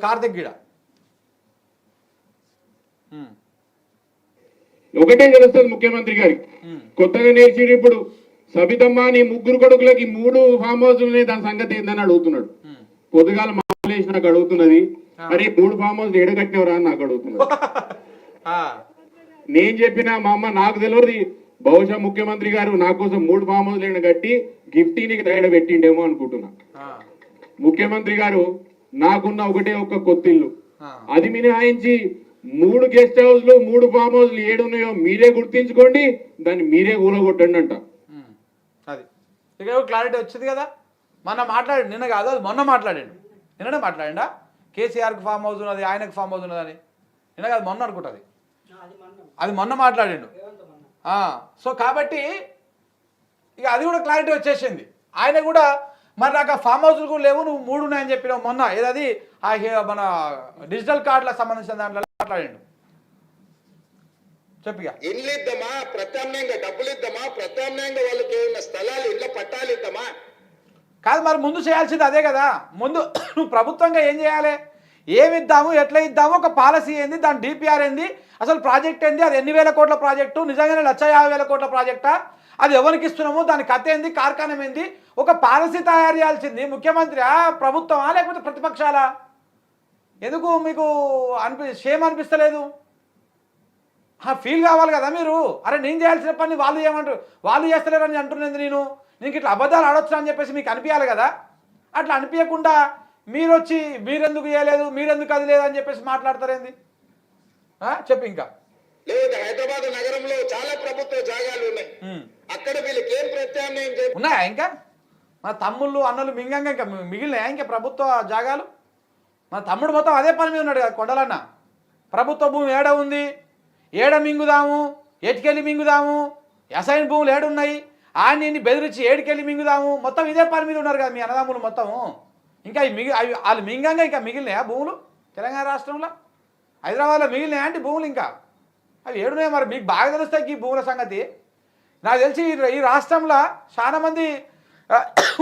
కార్తిక్ గిడ. ఒకటే తెలుస్తుంది ముఖ్యమంత్రి గారికి, కొత్తగా నేర్చేది ఇప్పుడు సబితమ్మ నీ 3 కొడుకులకి 3 ఫామ్ హౌస్లు దాని సంగతి ఏందని అడుగుతున్నాడు. పొద్దుగాల మాలేసి నాకు అడుగుతున్నది, అరే 3 ఫామ్ హౌస్ ఎడగట్టినవరా అని నాకు అడుగుతున్నాడు. నేను చెప్పిన మా అమ్మ నాకు తెలియదు, బహుశా ముఖ్యమంత్రి గారు నా కోసం 3 ఫామ్ హౌస్ కట్టి గిఫ్ట్ నీకు దగ్గర పెట్టిండేమో అనుకుంటున్నా. ముఖ్యమంత్రి గారు నాకున్న ఒకటే ఒక్క కొత్తిల్లు, అది మినహాయించి 3 గెస్ట్ హౌస్లు 3 ఫామ్ హౌస్లు ఏడున్నాయో మీరే గుర్తించుకోండి, దాన్ని మీరే కూలగొట్టండి అంట. అది ఇక క్లారిటీ వచ్చింది కదా. మొన్న మాట్లాడాడు, నిన్న కాదు అది మొన్న మాట్లాడాడు. నిన్ననే మాట్లాడా కేసీఆర్కి ఫామ్ హౌస్ ఉన్నది, ఆయనకు ఫామ్ హౌస్ ఉన్నదని. నిన్న కాదు మొన్న అనుకుంటుంది, అది మొన్న మాట్లాడాడు. సో కాబట్టి ఇక అది కూడా క్లారిటీ వచ్చేసింది. ఆయన కూడా మరి నాకు ఆ ఫామ్ హౌస్లు కూడా లేవు, నువ్వు 3 ఉన్నాయని చెప్పినావు మొన్న. ఏదది మన డిజిటల్ కార్డులకు సంబంధించిన దాంట్లో మాట్లాడాడు. చెప్పిగా ఇల్లు ఇద్దామా, ప్రత్యామ్నాయంగా డబ్బులు ఇద్దామా, ప్రత్యామ్నాయంగా వాళ్ళకి ఏమైనా స్థలాలు ఇళ్ళ పట్టాలు ఇద్దామా? కాదు, మరి ముందు చేయాల్సింది అదే కదా. ముందు నువ్వు ప్రభుత్వంగా ఏం చేయాలి, ఏమి ఇద్దాము, ఎట్లా ఇద్దాము, ఒక పాలసీ ఏంది, దాని డిపిఆర్ ఏంది, అసలు ప్రాజెక్ట్ ఏంది, అది ఎన్ని వేల కోట్ల ప్రాజెక్టు, నిజంగానే 1,50,000 కోట్ల ప్రాజెక్టా, అది ఎవరికి ఇస్తున్నాము, దాని కథ ఏంది, కార్ఖానం ఏంది, ఒక పాలసీ తయారు చేయాల్సింది ముఖ్యమంత్రి ప్రభుత్వమా లేకపోతే ప్రతిపక్షాలా? ఎందుకు మీకు షేమ్ అనిపిస్తలేదు? ఫీల్ కావాలి కదా మీరు. అరే నేను చేయాల్సిన పని వాళ్ళు ఏమంటారు, వాళ్ళు చేస్తలేరని అంటున్నది. నీకు ఇట్లా అబద్ధాలు ఆడొచ్చు అని చెప్పేసి మీకు అనిపించాలి కదా. అట్లా అనిపించకుండా మీరు వచ్చి మీరెందుకు చేయలేదు, మీరెందుకు అది లేదని చెప్పేసి మాట్లాడతారేంది? చెప్పు. ఇంకా లేదు, హైదరాబాద్ నగరంలో చాలా ప్రభుత్వ జాగాలు ఉన్నాయి, అక్కడ వీళ్ళకి ఏం ప్రత్యామ్నాయం ఉన్నాయా? ఇంకా మన తమ్ముళ్ళు అన్నలు మింగంగా ఇంకా మిగిలినాయా ఇంకా ప్రభుత్వ జాగాలు? మన తమ్ముడు మొత్తం అదే పని మీద ఉన్నాడు కదా. కొండలన్న ప్రభుత్వ భూమి ఏడ ఉంది, ఏడ మింగుదాము, ఎటుకెళ్ళి మింగుదాము, అసైన్ భూములు ఏడున్నాయి, ఆయన్ని బెదిరించి ఏడుకెళ్ళి మింగుదాము, మొత్తం ఇదే పని మీద ఉన్నారు కదా మీ అన్నదమ్ములు మొత్తము. ఇంకా అవి వాళ్ళు మింగంగా ఇంకా మిగిలినాయా భూములు? తెలంగాణ రాష్ట్రంలో హైదరాబాద్లో మిగిలినాయా అంటే భూములు ఇంకా అవి ఏడున్నాయి. మరి మీకు బాగా తెలుస్తాయి ఈ భూముల సంగతి. నాకు తెలిసి ఈ రాష్ట్రంలో చాలామంది,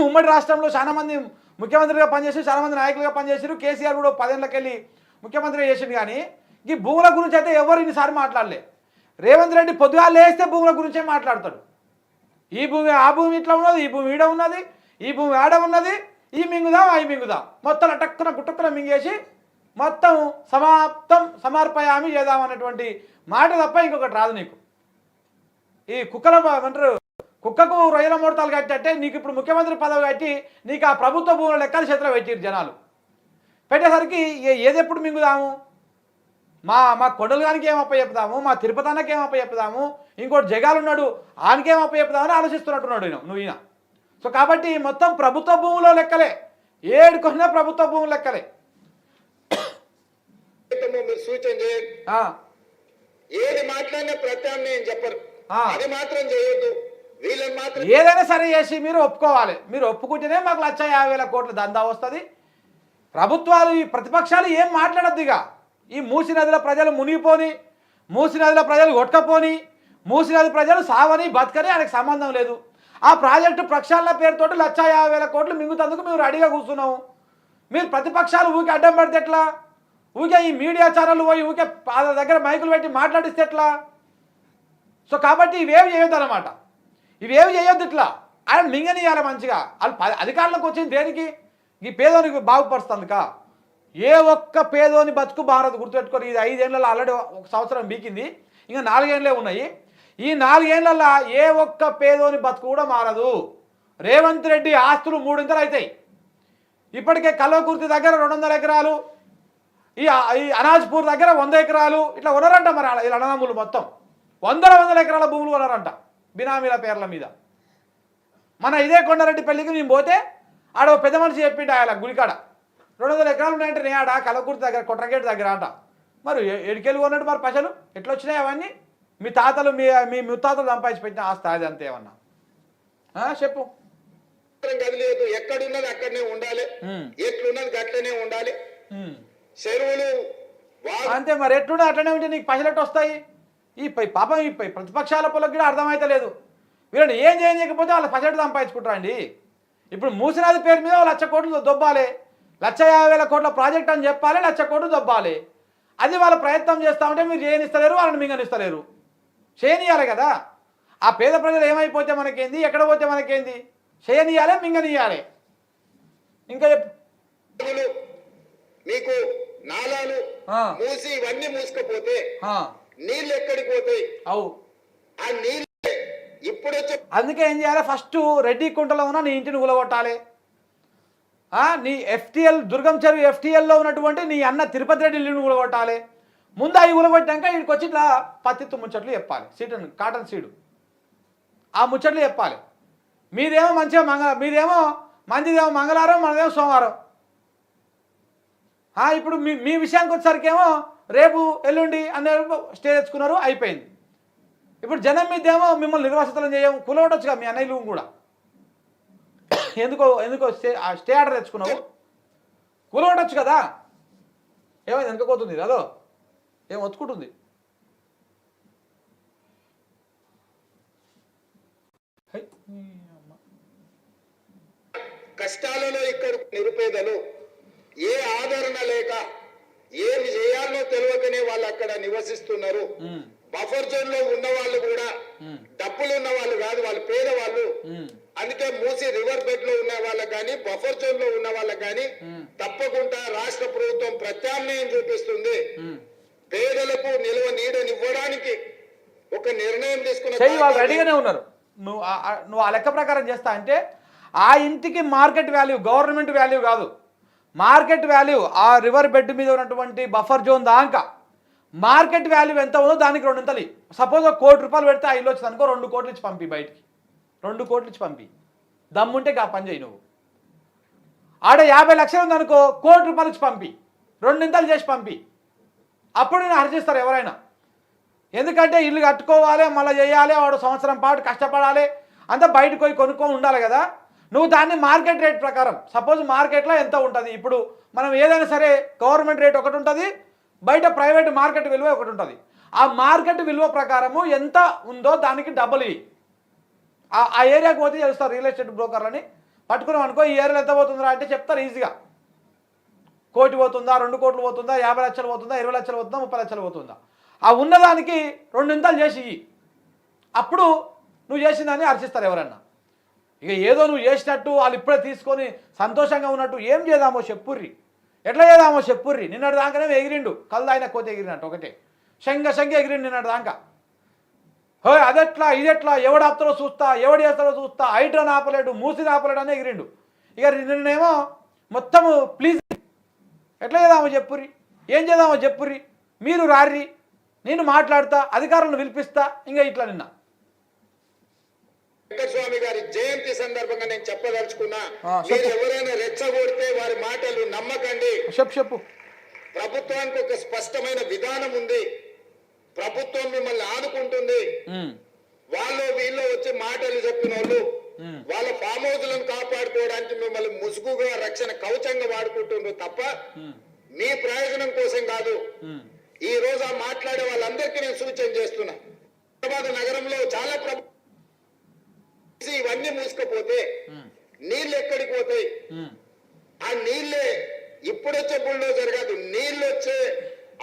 ఉమ్మడి రాష్ట్రంలో చాలామంది ముఖ్యమంత్రిగా పనిచేసి, చాలామంది నాయకులుగా పనిచేసారు. కేసీఆర్ కూడా 10 ఏళ్ళకెళ్ళి ముఖ్యమంత్రిగా చేసిండు. కానీ ఈ భూముల గురించి అయితే ఎవరు ఇన్నిసార్లు మాట్లాడలే. రేవంత్ రెడ్డి పొద్దుగా లేస్తే భూముల గురించే మాట్లాడతాడు. ఈ భూమి ఆ భూమి ఇట్లా ఉన్నది, ఈ భూమి ఈడ ఉన్నది, ఈ భూమి ఆడ ఉన్నది, ఈ మింగుదాం అవి మింగుదాం, మొత్తం టక్కున గుట్టక్కున మింగేసి మొత్తం సమర్పయామి చేద్దాం అన్నటువంటి మాట తప్ప ఇంకొకటి రాదు నీకు. ఈ కుక్కల అంటారు, కుక్కకు రొయ్యల ముడతలు కట్టంటే నీకు ఇప్పుడు ముఖ్యమంత్రి పదవి కట్టి నీకు ఆ ప్రభుత్వ భూముల లెక్కలు చేతిలో పెట్టారు జనాలు. పెట్టేసరికి ఏది ఎప్పుడు మింగుదాము, మా కొండలగానికి ఏమప్ప చెప్తాము, మా తిరుపతి అన్నకి ఏమప్ప చెప్తాము, ఇంకోటి జగాలు ఉన్నాడు ఆయనకేమప్ప చెప్తామని ఆలోచిస్తున్నట్టున్నాడు నువ్వు ఈయన. సో కాబట్టి మొత్తం ప్రభుత్వ భూములో లెక్కలే, ఏడుకొన్నా ప్రభుత్వ భూములు లెక్కలే. మీరు సూచన చేయండి, ఏది మాట్లాడినా ప్రత్యామ్నాయం చెప్పరు, అది మాత్రం చేయొద్దు. వీళ్ళని మాత్రం ఏదైనా సరే చేసి మీరు ఒప్పుకోవాలి. మీరు ఒప్పుకుంటేనే మాకు 1,50,000 కోట్ల దందా వస్తుంది. ప్రభుత్వాలు ఈ ప్రతిపక్షాలు ఏం మాట్లాడద్దు. ఇక ఈ మూసీ నదిలో ప్రజలు మునిగిపోని, మూసీ నదిలో ప్రజలు కొట్టకపోని, మూసీ నది ప్రజలు సావని బతకని ఆయనకు సంబంధం లేదు. ఆ ప్రాజెక్టు ప్రక్షాళన పేరుతో 1,50,000 కోట్లు మింగుతందుకు మేము రెడీగా కూర్చున్నాము. మీరు ప్రతిపక్షాలు ఊకే అడ్డం పడితే ఎట్లా? ఊకే ఈ మీడియా ఛానళ్ళు పోయి ఊకే వాళ్ళ దగ్గర మైకులు పెట్టి మాట్లాడిస్తే ఎట్లా? సో కాబట్టి ఇవేవి చేయొద్దు అనమాట. ఇవేవి చేయొద్దు. ఇట్లా ఆయన మింగనియాలి మంచిగా. వాళ్ళు అధికారంలోకి వచ్చింది దేనికి? ఈ పేదోనికి బాగుపరుస్తుందికా. ఏ ఒక్క పేదోని బతుకు భారత్ గుర్తుపెట్టుకొని. ఇది 5 ఏళ్లలో ఆల్రెడీ 1 సంవత్సరం బీకింది, ఇంకా 4 ఏళ్ళే ఉన్నాయి. ఈ 4 ఏళ్లలో ఏ ఒక్క పేదోని బతుకు కూడా మారదు. రేవంత్ రెడ్డి ఆస్తులు 3 ఇంతలు అవుతాయి. ఇప్పటికే కల్వకుర్తి దగ్గర 200 ఎకరాలు, ఈ అనాజ్పూర్ దగ్గర 100 ఎకరాలు ఇట్లా ఉన్నారంట. మరి ఇలా అన్నదమ్ములు మొత్తం 100 ఎకరాల భూములు ఉన్నారంట బినామీల పేర్ల మీద. మన ఇదే కొండారెడ్డి పెళ్లికి నేను పోతే ఆడ పెద్ద మనిషి చెప్పిండు ఆయన గుడికాడ 200 ఎకరాలు ఉన్నాయంటే నే ఆడ కలకుర్తి దగ్గర కొట్రగేట్ దగ్గర అంట. మరి ఎడికెళ్ళి కొన్నట్టు మరి పైసలు ఎట్లా వచ్చినాయి అవన్నీ? మీ తాతలు మీ ముత్తాతలు సంపాదించి పెట్టిన ఆస్తి అది అంతే ఏమన్నా చెప్పు. గదిలేదు, ఎక్కడున్నది అక్కడనే ఉండాలి, ఎట్లున్నది అట్లనే ఉండాలి. చెరువులు అంతే. మరి ఎట్లుండే అట్లనే ఉంటే నీకు పైసలు ఎట్టు వస్తాయి? ఈ పాపం ఈ ప్రతిపక్షాల పొలకు కూడా అర్థమైతే లేదు. వీళ్ళని ఏం చేయకపోతే వాళ్ళ పైసలు సంపాదించుకుంటారండి. ఇప్పుడు మూసీ నది పేరు మీద 1,00,000 కోట్లు దొబ్బాలి, 1,50,000 కోట్ల ప్రాజెక్ట్ అని చెప్పాలి, 1,00,000 కోట్లు దొబ్బాలి. అది వాళ్ళ ప్రయత్నం చేస్తూ ఉంటే మీరు చేయనిస్తలేరు, వాళ్ళని మింగనిస్తలేరు. చేయనియాలి కదా. ఆ పేద ప్రజలు ఏమైపోతే మనకేంది, ఎక్కడ పోతే మనకేంది? చేయనియాలి, మింగనియాలి. ఇంకా మీకు నాలాలు మూసి ఇవన్నీ మూసుకపోతే నీళ్ళు ఎక్కడికి పోతాయి? అవు ఆ నీళ్ళు ఇప్పుడు అందుకే ఏం చేయాలి? ఫస్ట్ రెడ్డి కుంటలో ఉన్న నీ ఇంటిని కూలగొట్టాలి. నీ FTL దుర్గం చెరువు FTLలో ఉన్నటువంటి నీ అన్న తిరుపతి రెడ్డి ఇల్లుని కూలగొట్టాలి. ముందు అవి కూలగొట్టాక వీడికి వచ్చి ఇట్లా పత్తిత్తు ముచ్చట్లు చెప్పాలి. కాటన్ సీడు ఆ ముచ్చట్లు చెప్పాలి. మీదేమో మంచిగా మీదేమో మంచిదేమో మంగళవారం, మనదేమో సోమవారం. ఇప్పుడు మీ విషయానికి వచ్చేసరికి ఏమో రేపు ఎల్లుండి అందరూ స్టే తెచ్చుకున్నారు, అయిపోయింది. ఇప్పుడు జనం మీదేమో మిమ్మల్ని నిర్వాసితులను చేయము, కూలగొట్టొచ్చుగా మీ అన్నయ్యలు కూడా. ఎందుకో స్టే ఆర్డర్ తెచ్చుకున్నావు, కూలగొట్టొచ్చు కదా. ఏమైంది? వెనుకపోతుంది అదో ఏం ఒత్తుకుంటుంది. కష్టాలలో ఇక్కడ నిరుపేదలు ఏ ఆదరణ లేక ఏమి చేయాలో తెలియకనే వాళ్ళు అక్కడ నివసిస్తున్నారు. బఫర్ జోన్ లో ఉన్న వాళ్ళు కూడా డబ్బులు ఉన్న వాళ్ళు కాదు, వాళ్ళు పేదవాళ్ళు. అందుకే మూసి రివర్ బెడ్ లో ఉన్న వాళ్ళకి కానీ బఫర్ జోన్ లో ఉన్న వాళ్ళకి కానీ తప్పకుండా రాష్ట్ర ప్రభుత్వం ప్రత్యామ్నాయం చూపిస్తుంది. పేదలకు నిల్వ నీడనివ్వడానికి ఒక నిర్ణయం తీసుకున్న వాళ్ళు రెడీగానే ఉన్నారు. నువ్వు ఆ లెక్క ప్రకారం చేస్తా అంటే ఆ ఇంటికి మార్కెట్ వాల్యూ, గవర్నమెంట్ వాల్యూ కాదు, మార్కెట్ వాల్యూ. ఆ రివర్ బెడ్ మీద ఉన్నటువంటి బఫర్ జోన్ దాకా మార్కెట్ వాల్యూ ఎంత ఉందో దానికి 2 ఇంతలు. సపోజ్ 1 కోటి రూపాయలు పెడితే ఆ ఇల్లు వచ్చింది అనుకో, 2 కోట్లు ఇచ్చి పంపి బయటికి, 2 కోట్లు ఇచ్చి పంపి. దమ్ముంటే కా పని చేయి నువ్వు. ఆడ 50 లక్షలు ఉందనుకో, 1 కోటి రూపాయలు ఇచ్చి పంపి, 2 ఇంతలు చేసి పంపి. అప్పుడు నేను హర్షిస్తారు ఎవరైనా. ఎందుకంటే ఇల్లు కట్టుకోవాలి, మళ్ళీ చేయాలి, వాడు సంవత్సరం పాటు కష్టపడాలి, అంతా బయటకు పోయి కొనుక్కొని ఉండాలి కదా. నువ్వు దాన్ని మార్కెట్ రేట్ ప్రకారం, సపోజ్ మార్కెట్లో ఎంత ఉంటుంది, ఇప్పుడు మనం ఏదైనా సరే గవర్నమెంట్ రేట్ ఒకటి ఉంటుంది, బయట ప్రైవేట్ మార్కెట్ విలువ ఒకటి ఉంటుంది. ఆ మార్కెట్ విలువ ప్రకారము ఎంత ఉందో దానికి డబ్బులు ఇవి. ఆ ఏరియాకి పోతే తెలుస్తారు రియల్ ఎస్టేట్ బ్రోకర్లని పట్టుకున్నాం అనుకో, ఈ ఏరియాలో ఎంత పోతుందా అంటే చెప్తారు ఈజీగా. 1 కోటి పోతుందా, 2 కోట్లు పోతుందా, 50 లక్షలు పోతుందా, 20 లక్షలు పోతుందా, 30 లక్షలు పోతుందా. ఆ ఉన్నదానికి 2 ఇంతలు చేసి అప్పుడు నువ్వు చేసిందని హర్షిస్తారు ఎవరన్నా. ఇక ఏదో నువ్వు చేసినట్టు వాళ్ళు ఇప్పుడే తీసుకొని సంతోషంగా ఉన్నట్టు ఏం చేద్దామో చెప్పుర్రి, ఎట్లా చేద్దామో చెప్పుర్రి. నిన్నటి దాకానే ఎగిరిండు, కళ్ళు ఆయన కోత ఎగిరినట్టు ఒకటే శంగ ఎగిరిండు నిన్నటి దాకా. అదెట్లా ఇదెట్లా, ఎవడు ఆపుతారో చూస్తా, ఎవడు చేస్తారో చూస్తా, హైడ్రాన్ ఆపలేడు, మూసిని ఆపలేడు అని ఎగిరిండు. ఇక నిన్నేమో మొత్తము ప్లీజ్ ఎట్లా చేద్దామో చెప్పుర్రి, ఏం చేద్దామో చెప్పుర్రి. మీరు రారి, నేను మాట్లాడతా, అధికారులను పిలిపిస్తా. ఇంకా ఇట్లా నిన్న వెంకటస్వామి గారి జయంతి సందర్భంగా నేను చెప్పదలుచుకున్నా, మీరు ఎవరైనా రెచ్చగొడితే వారి మాటలు నమ్మకండి. చెప్పు. ప్రభుత్వానికి ఒక స్పష్టమైన విధానం ఉంది, ప్రభుత్వం మిమ్మల్ని ఆదుకుంటుంది. వాళ్ళు వీళ్ళు వచ్చి మాటలు చెప్పిన వాళ్ళు వాళ్ళ ఫామ్ హౌస్లను కాపాడుకోవడానికి మిమ్మల్ని ముసుగుగా రక్షణ కవచంగా వాడుకుంటుండ్రు తప్ప మీ ప్రయోజనం కోసం కాదు. ఈ రోజు ఆ మాట్లాడే వాళ్ళందరికీ నేను సూచన చేస్తున్నా. హైదరాబాద్ నగరంలో చాలా ఇవన్నీ మూసుకపోతే నీళ్లు ఎక్కడికి పోతాయి? ఆ నీళ్లే ఇప్పుడొచ్చే బుల్డోజర్ కాదు, నీళ్ళు వచ్చే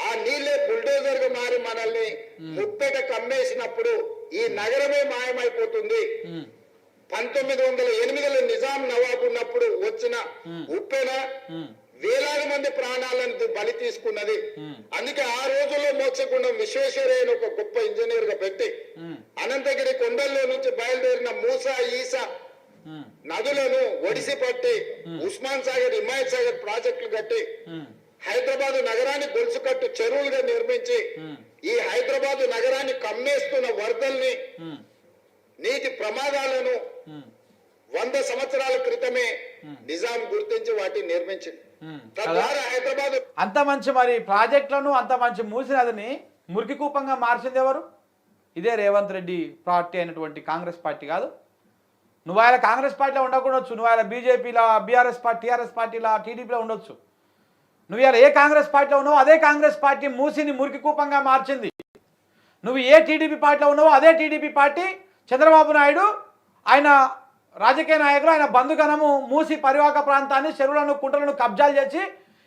ఆ నీళ్లే బుల్డోజర్ గా మారి మనల్ని ముప్పెట కమ్మేసినప్పుడు ఈ నగరమే మాయమైపోతుంది. 1908లో నిజాం నవాబు ఉన్నప్పుడు వచ్చిన ఉప్పెన వేలాది మంది ప్రాణాలను బలి తీసుకున్నది. అందుకే ఆ రోజుల్లో మోక్షగుండం విశ్వేశ్వరయ్య ఒక గొప్ప ఇంజనీర్ గా పెట్టి అనంతగిరి కొండల్లో నుంచి బయలుదేరిన మూసా ఈసా నదులను ఒడిసి పట్టి ఉస్మాన్ సాగర్ హిమాయత్ సాగర్ ప్రాజెక్టులు కట్టి హైదరాబాద్ నగరాన్ని గొలుసు కట్టు చెరువులుగా నిర్మించి ఈ హైదరాబాద్ నగరాన్ని కమ్మేస్తున్న వరదల్ని నీటి ప్రమాదాలను 100 సంవత్సరాల క్రితమే నిజాం గుర్తించి వాటిని నిర్మించింది. తద్వారా హైదరాబాద్ అంత మంచి మరి ప్రాజెక్టులను అంత మంచి మూసినదిని మురికి కూపంగా మార్చింది ఎవరు? ఇదే రేవంత్ రెడ్డి పార్టీ అయినటువంటి కాంగ్రెస్ పార్టీ కాదు. నువ్వు ఆయన కాంగ్రెస్ పార్టీలో ఉండకూడవచ్చు, నువ్వు ఆయన బీజేపీలో టీఆర్ఎస్ పార్టీలో టీడీపీలో ఉండొచ్చు. నువ్వు ఇలా ఏ కాంగ్రెస్ పార్టీలో ఉన్నావో అదే కాంగ్రెస్ పార్టీ మూసిని మురికి కూపంగా మార్చింది. నువ్వు ఏ టీడీపీ పార్టీలో ఉన్నావో అదే టీడీపీ పార్టీ చంద్రబాబు నాయుడు ఆయన రాజకీయ నాయకులు ఆయన బంధుగణము మూసి పరివాహక ప్రాంతాన్ని చెరువులను కుంటలను కబ్జాలు చేసి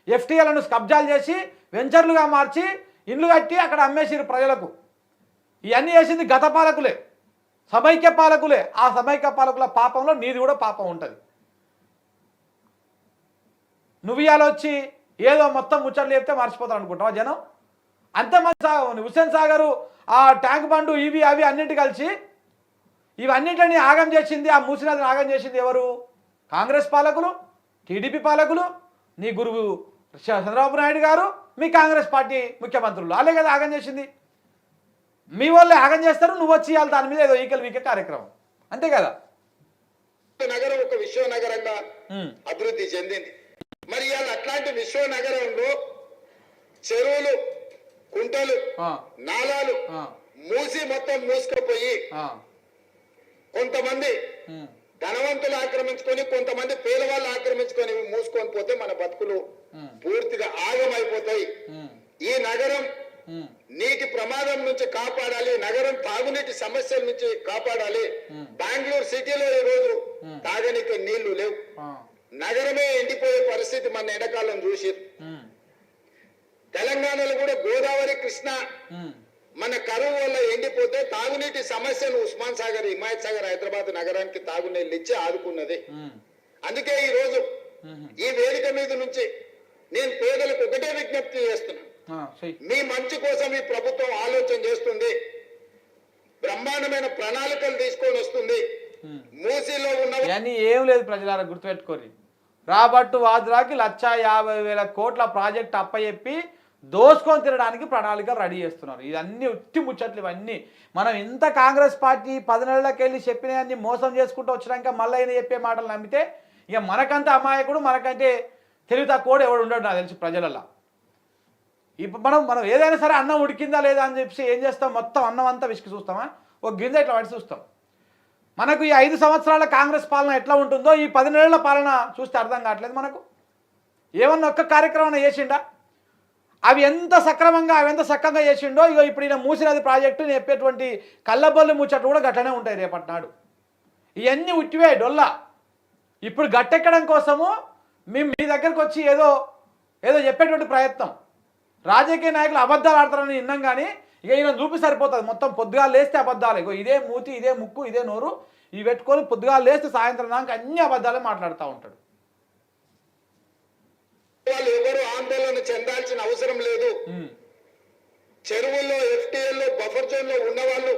ఎఫ్టీఎలను కబ్జాలు చేసి వెంచర్లుగా మార్చి ఇండ్లు కట్టి అక్కడ అమ్మేసిరు ప్రజలకు. ఇవన్నీ చేసింది గత పాలకులే, సమైక్య పాలకులే. ఆ సమైక్య పాలకుల పాపంలో నీది కూడా పాపం ఉంటుంది. నువ్వు ఇవాళ వచ్చి ఏదో మొత్తం ముచ్చట్లు చెప్తే మర్చిపోతావు అనుకుంటావా జనం? అంతే మంచి హుస్సేన్ సాగరు ఆ ట్యాంక్ బండు ఇవి అవి అన్నింటి కలిసి ఇవన్నింటినీ ఆగం చేసింది, ఆ మూసినదిని ఆగం చేసింది ఎవరు? కాంగ్రెస్ పాలకులు, టీడీపీ పాలకులు, నీ గురువు చంద్రబాబు నాయుడు గారు, మీ కాంగ్రెస్ పార్టీ ముఖ్యమంత్రులు. అలాగే కదా ఆగం చేసింది. మీ వాళ్ళే ఆగం చేస్తారు, నువ్వు వచ్చి ఇవాళ దాని మీద ఏదో ఈకల్ వీకే కార్యక్రమం, అంతే కదా. నగరం ఒక విశ్వనగరంగా అభివృద్ధి చెందింది. మరి ఇవాళ అట్లాంటి విశ్వనగరంలో చెరువులు, కుంటలు, నాలాలు మూసి మొత్తం మూసుకుపోయి కొంతమంది ధనవంతులు ఆక్రమించుకొని కొంతమంది పేదవాళ్ళు ఆక్రమించుకొని మూసుకొని పోతే మన బతుకులు పూర్తిగా ఆగమైపోతాయి. ఈ నగరం నీటి ప్రమాదం నుంచి కాపాడాలి, నగరం తాగునీటి సమస్యల నుంచి కాపాడాలి. బెంగళూరు సిటీలో ఈ రోజు తాగనీకి నీళ్లు లేవు, నగరమే ఎండిపోయే పరిస్థితి మన ఎండాకాలం చూసి. తెలంగాణలో కూడా గోదావరి, కృష్ణ మన కరువు వల్ల ఎండిపోతే తాగునీటి సమస్యను ఉస్మాన్ సాగర్, హిమాయత్ సాగర్, హైదరాబాద్ నగరానికి తాగునీళ్ళు ఇచ్చి ఆదుకున్నది. అందుకే ఈ రోజు ఈ వేదిక మీద నుంచి నేను పేదలకు ఒకటే విజ్ఞప్తి చేస్తున్నా, మీ మంచి కోసం ఈ ప్రభుత్వం ఆలోచన చేస్తుంది, బ్రహ్మాండమైన ప్రణాళికలు తీసుకొని వస్తుంది. మూసీలో ఉన్న ఏం లేదు ప్రజలారా గుర్తుపెట్టుకోరి. రాబట్టు వాద్రాకి 1,50,000 కోట్ల ప్రాజెక్ట్ అప్పచెప్పి దోసుకొని తినడానికి ప్రణాళికలు రెడీ చేస్తున్నారు. ఇవన్నీ ఉత్తి ముచ్చట్లు. ఇవన్నీ మనం ఇంత కాంగ్రెస్ పార్టీ 10 నెలలకు వెళ్ళి చెప్పినవన్నీ మోసం చేసుకుంటూ వచ్చినాక మళ్ళీ అయినా చెప్పే మాటలు నమ్మితే ఇక మనకంటే అమాయకుడు, మనకంటే తెలివి తక్కువ ఎవడు ఉండడు నాకు తెలిసి ప్రజలల్లో. ఇప్పుడు మనం ఏదైనా సరే అన్నం ఉడికిందా లేదా అని చెప్పి ఏం చేస్తాం, మొత్తం అన్నం అంతా విసికి చూస్తామా, ఒక గింజ ఇట్లా పడి చూస్తాం. మనకు ఈ 5 సంవత్సరాల కాంగ్రెస్ పాలన ఎట్లా ఉంటుందో ఈ 10 నెలల పాలన చూస్తే అర్థం కావట్లేదు మనకు. ఏమన్నా ఒక్క కార్యక్రమం చేసిండా? అవి ఎంత సక్రమంగా అవి ఎంత చక్కగా చేసిండో ఇగో ఇప్పుడు ఈయన మూసినది ప్రాజెక్టు చెప్పేటువంటి కళ్ళబొల్లి ముచ్చట్లు కూడా గట్టనే ఉంటాయి రేపటి నాడు. ఇవన్నీ ఉట్టివే డొల్లా. ఇప్పుడు గట్టెక్కడం కోసము మేము మీ దగ్గరకు వచ్చి ఏదో చెప్పేటువంటి ప్రయత్నం. రాజకీయ నాయకులు అబద్ధాలు ఆడతారని విన్నాం కానీ ఇక ఈయన చూపి సరిపోతుంది. మొత్తం పొద్దుగాలు లేస్తే అబద్ధాలు, ఇగో ఇదే మూతి, ఇదే ముక్కు, ఇదే నోరు, ఇవి పెట్టుకొని పొద్దుగాలు లేస్తే సాయంత్రం దాకా అన్ని అబద్ధాలే మాట్లాడుతూ ఉంటాడు. వాళ్ళు ఎవరు ఆందోళన చెందాల్సిన అవసరం లేదు. చెరువుల్లో, ఎఫ్టీఎల్లో, బఫర్ జోన్ లో ఉన్న వాళ్ళు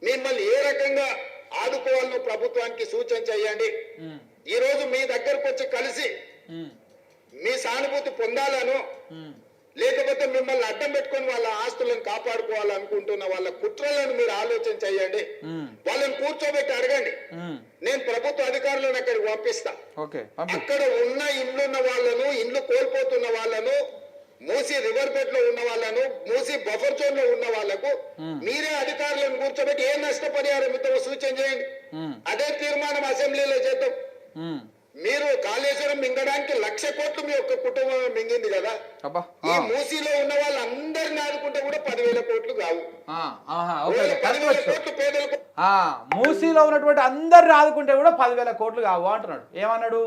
మిమ్మల్ని ఏ రకంగా ఆదుకోవాలనో ప్రభుత్వానికి సూచన చేయండి. ఈ రోజు మీ దగ్గరకు వచ్చి కలిసి మీ సానుభూతి పొందాలను, లేకపోతే మిమ్మల్ని అడ్డం పెట్టుకొని వాళ్ళ ఆస్తులను కాపాడుకోవాలనుకుంటున్న వాళ్ళ కుట్రలను మీరు ఆలోచన చేయండి. వాళ్ళని కూర్చోబెట్టి అడగండి. నేను ప్రభుత్వ అధికారులను అక్కడికి పంపిస్తా. అక్కడ ఉన్న ఇండ్లున్న వాళ్ళను, ఇండ్లు కోల్పోతున్న వాళ్ళను, మూసి రివర్ బెడ్ లో ఉన్న వాళ్ళను, మూసి బఫర్ జోన్ లో ఉన్న వాళ్లకు మీరే అధికారులను కూర్చోబెట్టి ఏ నష్టపరిహారం సూచన చేయండి. అదే తీర్మానం అసెంబ్లీలో చేద్దాం. మీరు ఖాళీ కాళేశ్వరం మింగడానికి 1,00,000 కోట్లు మీ ఒక్క కుటుంబం మింగింది కదా. అబ్బా ఈ మూసీలో ఉన్న వాళ్ళందరిని ఆదుకుంటే కూడా 10,000 కోట్లు కావు. ఓకే 10,000 కోట్లు పేదలకు. మూసీలో ఉన్నటువంటి అందరిని ఆదుకుంటే కూడా 10,000 కోట్లు కావు అంటున్నాడు. ఏమన్నాడు?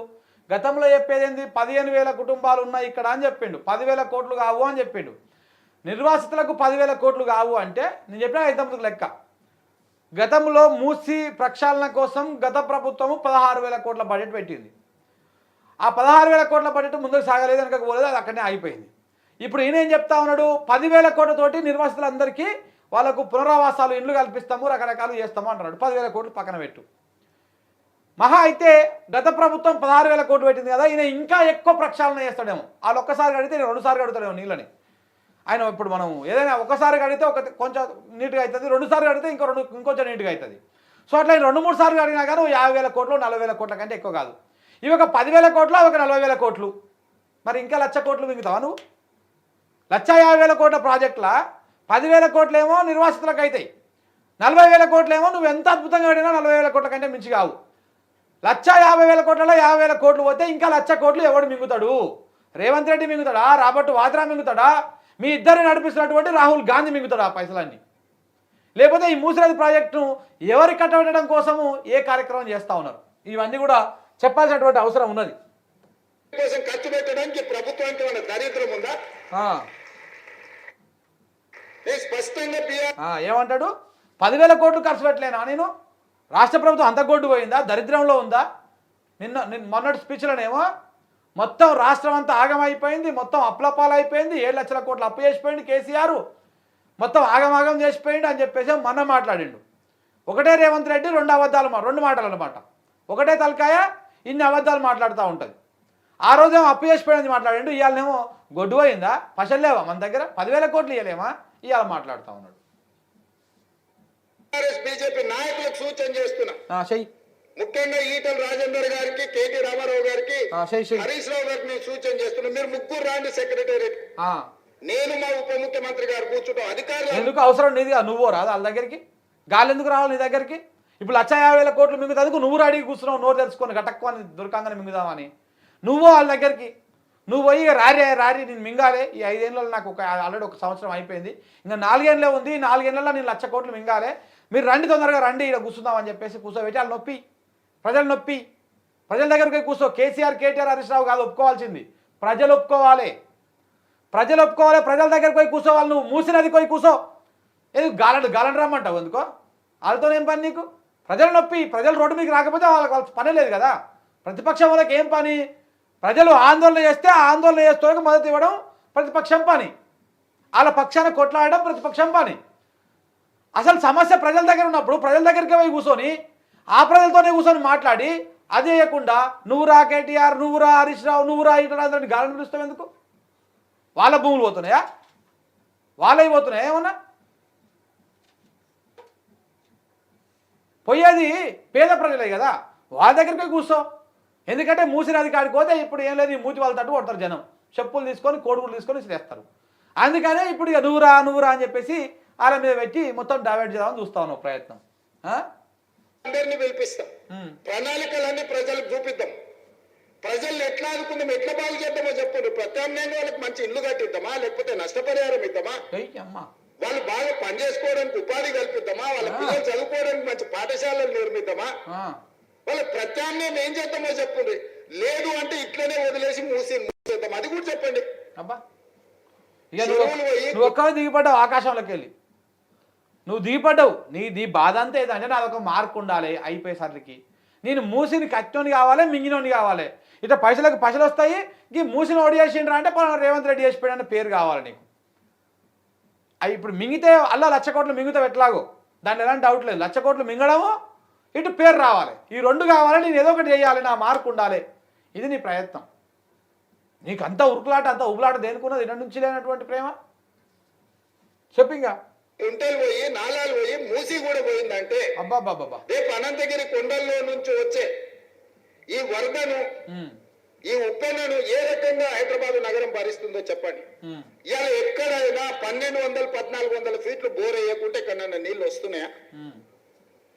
గతంలో చెప్పేది ఏంది? 15,000 కుటుంబాలు ఉన్నాయి ఇక్కడ అని చెప్పిండు. 10,000 కోట్లు కావు అని చెప్పిండు. నిర్వాసితులకు 10,000 కోట్లు కావు అంటే నేను చెప్పిన 5 లెక్క. గతంలో మూసీ ప్రక్షాళన కోసం గత ప్రభుత్వము 16,000 కోట్ల బడ్జెట్ పెట్టింది. ఆ 16,000 కోట్ల బడ్జెట్ ముందుకు సాగలేదు, వెనకకు పోలేదు, అది అక్కడనే అయిపోయింది. ఇప్పుడు ఈయన ఏం చెప్తా ఉన్నాడు? 10,000 కోట్లతోటి నిర్వాసితులందరికీ వాళ్ళకు పునరావాసాలు, ఇండ్లు కల్పిస్తాము, రకరకాలు చేస్తాము అంటున్నాడు. 10,000 కోట్లు పక్కన పెట్టు. మహా అయితే గత ప్రభుత్వం 16,000 కోట్లు పెట్టింది కదా, ఈయన ఇంకా ఎక్కువ ప్రక్షాళన చేస్తాడేమో. వాళ్ళు ఒక్కసారి కడితే 2 సార్లు కడుతాడేమో నీళ్ళని. ఆయన ఇప్పుడు మనం ఏదైనా ఒకసారి కడితే కొంచెం నీట్గా అవుతుంది, 2 సార్లు కడితే ఇంకొంచెం నీట్గా అవుతుంది. సో అట్లా 2-3 సార్లు కడిగినా కానీ 50,000 కోట్లు 40,000 కోట్ల కంటే ఎక్కువ కాదు. ఇవి ఒక 10,000 కోట్లు, ఒక 40,000 కోట్లు. మరి ఇంకా 1,00,000 కోట్లు మింగుతావా నువ్వు? 1,50,000 కోట్ల ప్రాజెక్టుల 10,000 కోట్లేమో నిర్వాసితులకు అవుతాయి, 40,000 కోట్లేమో నువ్వు ఎంత అద్భుతంగా కడినా 40,000 కోట్ల కంటే మించి కావు. 1,50,000 కోట్లలో 50,000 కోట్లు పోతే ఇంకా 1,00,000 కోట్లు ఎవడు మింగుతాడు? రేవంత్ రెడ్డి మింగుతాడా? రాబర్ట్ వాద్రా మింగుతాడా? మీ ఇద్దరిని నడిపిస్తున్నటువంటి రాహుల్ గాంధీ మింగుతాడు ఆ పైసలన్నీ? లేకపోతే ఈ మూసినది ప్రాజెక్టును ఎవరి కట్టబెట్టడం కోసము ఏ కార్యక్రమం చేస్తూ ఉన్నారు? ఇవన్నీ కూడా చెప్పాల్సినటువంటి అవసరం ఉన్నది. కోసం ఖర్చు పెట్టడానికి ప్రభుత్వానికి మన దరిద్రం ఉందా? స్పష్టంగా ఏమంటాడు? 10,000 కోట్లు ఖర్చు పెట్టలేనా నేను? రాష్ట్ర ప్రభుత్వం అంత గొడ్డు పోయిందా? దరిద్రంలో ఉందా? మొన్నటి స్పీచ్లోనేమో మొత్తం రాష్ట్రం అంతా ఆగమైపోయింది, మొత్తం అప్లపాలు అయిపోయింది, 7,00,000 కోట్లు అప్పు చేసిపోయింది కేసీఆర్, మొత్తం ఆగమాగం చేసిపోయింది అని చెప్పేసి మొన్న మాట్లాడిండు. ఒకటే రేవంత్ రెడ్డి 2 అబద్ధాలు, 2 మాటలు అన్నమాట. ఒకటే తలకాయ ఇన్ని అబద్ధాలు మాట్లాడుతూ ఉంటుంది. ఆ రోజేమో అప్పు చేసిపోయింది మాట్లాడిండు, ఇవాళనేమో గొడ్డు పోయిందా? పశలేవా మన దగ్గర? 10,000 కోట్లు ఇవ్వలేమా? ఇవాళ మాట్లాడుతూ ఉన్నాడు. బీజేపీ నాయకులకు సూచన చేస్తున్నా, చెయ్యి. ముఖ్యంగా ఈటల రాజేందర్ గారికి, కేటీ రామారావు గారికి, హరీష్ రావు గారికి నేను సూచన చేస్తున్నా, మీరు ముగ్గురు రాండి సెక్రటేరియట్. నేను మా ఉప ముఖ్యమంత్రి గారు కూర్చుంటాం. అధికారులు ఎందుకు అవసరం నీది? నువ్వు రాదు వాళ్ళ దగ్గరికి? గాలి ఎందుకు రావాలి నీ దగ్గరికి? ఇప్పుడు 1,50,000 కోట్లు మింగుతందుకు నువ్వు అడిగి కూర్చున్నావు, నోరు తెలుసుకొని గటక్కుని దొరకంగానే మింగుదామని. నువ్వు వాళ్ళ దగ్గరికి నువ్వు పోయి రారి నేను మింగాలి, ఈ 5 ఏళ్ళలో నాకు ఆల్రెడీ 1 సంవత్సరం అయిపోయింది, ఇంకా 4 ఏళ్ళే ఉంది, 4 ఏళ్ళలో నేను 1,00,000 కోట్లు మింగాలి, మీరు రండి తొందరగా రండి, ఇక్కడ కూర్చుందామని చెప్పేసి కూర్చోబెట్టి వాళ్ళు నొప్పి, ప్రజలు నొప్పి, ప్రజల దగ్గరికి కూర్చో. కేసీఆర్, కేటీఆర్, హరీష్ రావు కాదు ఒప్పుకోవాల్సింది, ప్రజలు ఒప్పుకోవాలి. ప్రజలు ఒప్పుకోవాలి, ప్రజల దగ్గరికి పోయి కూర్చోవాలి. నువ్వు మూసినది పోయి కూర్చో. ఏది గాలండి రమ్మంటావు ఎందుకో? వాళ్ళతోనేం పని నీకు? ప్రజలు నొప్పి, ప్రజలు రోడ్డు మీకు రాకపోతే వాళ్ళకి పని లేదు కదా. ప్రతిపక్షం వాళ్ళకి ఏం పని? ప్రజలు ఆందోళన చేస్తే ఆ ఆందోళన చేస్తూ మద్దతు ఇవ్వడం ప్రతిపక్షం పని, వాళ్ళ పక్షాన కొట్లాడడం ప్రతిపక్షం పని. అసలు సమస్య ప్రజల దగ్గర ఉన్నప్పుడు ప్రజల దగ్గరికి పోయి కూర్చొని ఆ ప్రజలతోనే కూర్చొని మాట్లాడి, అదే చేయకుండా నువ్వు రా కేటీఆర్, నువ్వు రా హరీష్ రావు, నువ్వు రా ఇటు గాలిని పిలుస్తావు ఎందుకు? వాళ్ళ భూములు పోతున్నాయా? వాళ్ళవి పోతున్నాయా? ఏమన్నా పోయేది పేద ప్రజలే కదా, వాళ్ళ దగ్గరికి పోయి కూర్చో. ఎందుకంటే మూసినది కాడికి పోతే ఇప్పుడు ఏం లేదు, ఈ మూతి వాళ్ళ తట్టు కొడతారు జనం, చెప్పులు తీసుకొని కోడుగులు తీసుకొని చేస్తారు. అందుకనే ఇప్పుడు ఇక నువ్వు రా అని చెప్పేసి వాళ్ళ మీద పెట్టి మొత్తం డైవర్ట్ చేద్దామని చూస్తా ఉన్నావు ప్రయత్నం. అందరినీ పిలిపిస్తాం, ప్రణాళికలన్నీ ప్రజలకు చూపిద్దాం, ప్రజల్ని ఎట్లా ఆదుకుందాం, ఎట్లా బాగు చేద్దామో చెప్పండి. ప్రత్యామ్నాయంగా వాళ్ళకి మంచి ఇల్లు కట్టిద్దామా, లేకపోతే నష్టపరిహారం ఇద్దామా, వాళ్ళు బాగా పనిచేసుకోవడానికి ఉపాధి కల్పిద్దామా, వాళ్ళ పిల్లలు చదువుకోవడానికి మంచి పాఠశాలలు నిర్మిద్దామా, వాళ్ళ ప్రత్యామ్నాయం ఏం చేద్దామో చెప్పండి. లేదు అంటే ఇట్లనే వదిలేసి మూసేద్దాం, అది కూడా చెప్పండి. నువ్వు ఒక్కడే దిగిపడ్డావు ఆకాశంలోకి వెళ్ళి, నువ్వు దిగిపడ్డావు. నీ బాధ అంతా ఏదంటే నాది ఒక మార్క్ ఉండాలి అయిపోయేసరికి. నేను మూసిని కట్టోని కావాలి, మింగినోని కావాలి. ఇట్లా పైసలకు పైసలు వస్తాయి, ఈ మూసిన ఓడి చేసిండ్రా అంటే రేవంత్ రెడ్డి చేసిపోయాడని పేరు కావాలి నీకు. అవి ఇప్పుడు మింగితే అలా 1,00,000 కోట్లు మింగుతావు ఎట్లాగో, దాంట్లో ఎలాంటి డౌట్ లేదు. 1,00,000 కోట్లు మింగడము, ఇటు పేరు రావాలి, ఈ 2 కావాలి. నేను ఏదో ఒకటి చేయాలి, నా మార్కు ఉండాలి. ఇది నీ ప్రయత్నం. నీకు అంత ఉరుకులాట, అంత ఉబులాట దేనికున్నది? 2 నుంచి లేనటువంటి ప్రేమ చెప్పింగా. కుంటలు పోయి, నాలాలు పోయి, మూసి కూడా పోయిందంటే అబ్బాబ్బాబ్బా, రేపు అనంతగిరి కొండల్లో నుంచి వచ్చే ఈ వరదను, ఈ ఉప్పెనను ఏ రకంగా హైదరాబాద్ నగరం భరిస్తుందో చెప్పండి. ఇవాళ ఎక్కడైనా 1,200-1,400 ఫీట్లు బోర్ వేయకుంటే ఎక్కడన్నా నీళ్లు వస్తున్నాయా?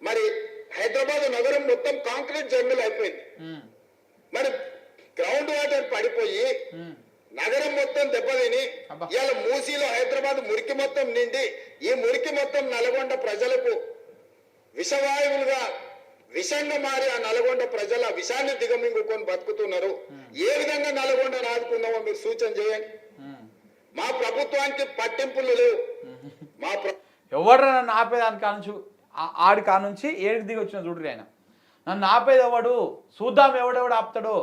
మరి హైదరాబాద్ నగరం మొత్తం కాంక్రీట్ జంగులు అయిపోయింది. మరి పడిపోయి నగరం మొత్తం దెబ్బతిని ఇవాళ మూసీలో హైదరాబాద్ మురికి మొత్తం నిండి ఈ మురికి మొత్తం నల్గొండ ప్రజలకు విషవాయువులుగా విషంగా మారి ఆ నల్గొండ ప్రజల విషాన్ని దిగమింగుకొని బతుకుతున్నారు. ఏ విధంగా నల్గొండను ఆదుకుందామో మీరు సూచన చేయండి. మా ప్రభుత్వానికి పట్టింపులు లేవు. మా ఎవరు నన్ను ఆపేదాని కానుంచి ఆడి కానుంచి ఏడికి దిగి వచ్చిన చూడరు ఆయన. నన్ను ఆపేది ఎవడు, చూద్దాం ఎవడెవడు ఆపుతాడు,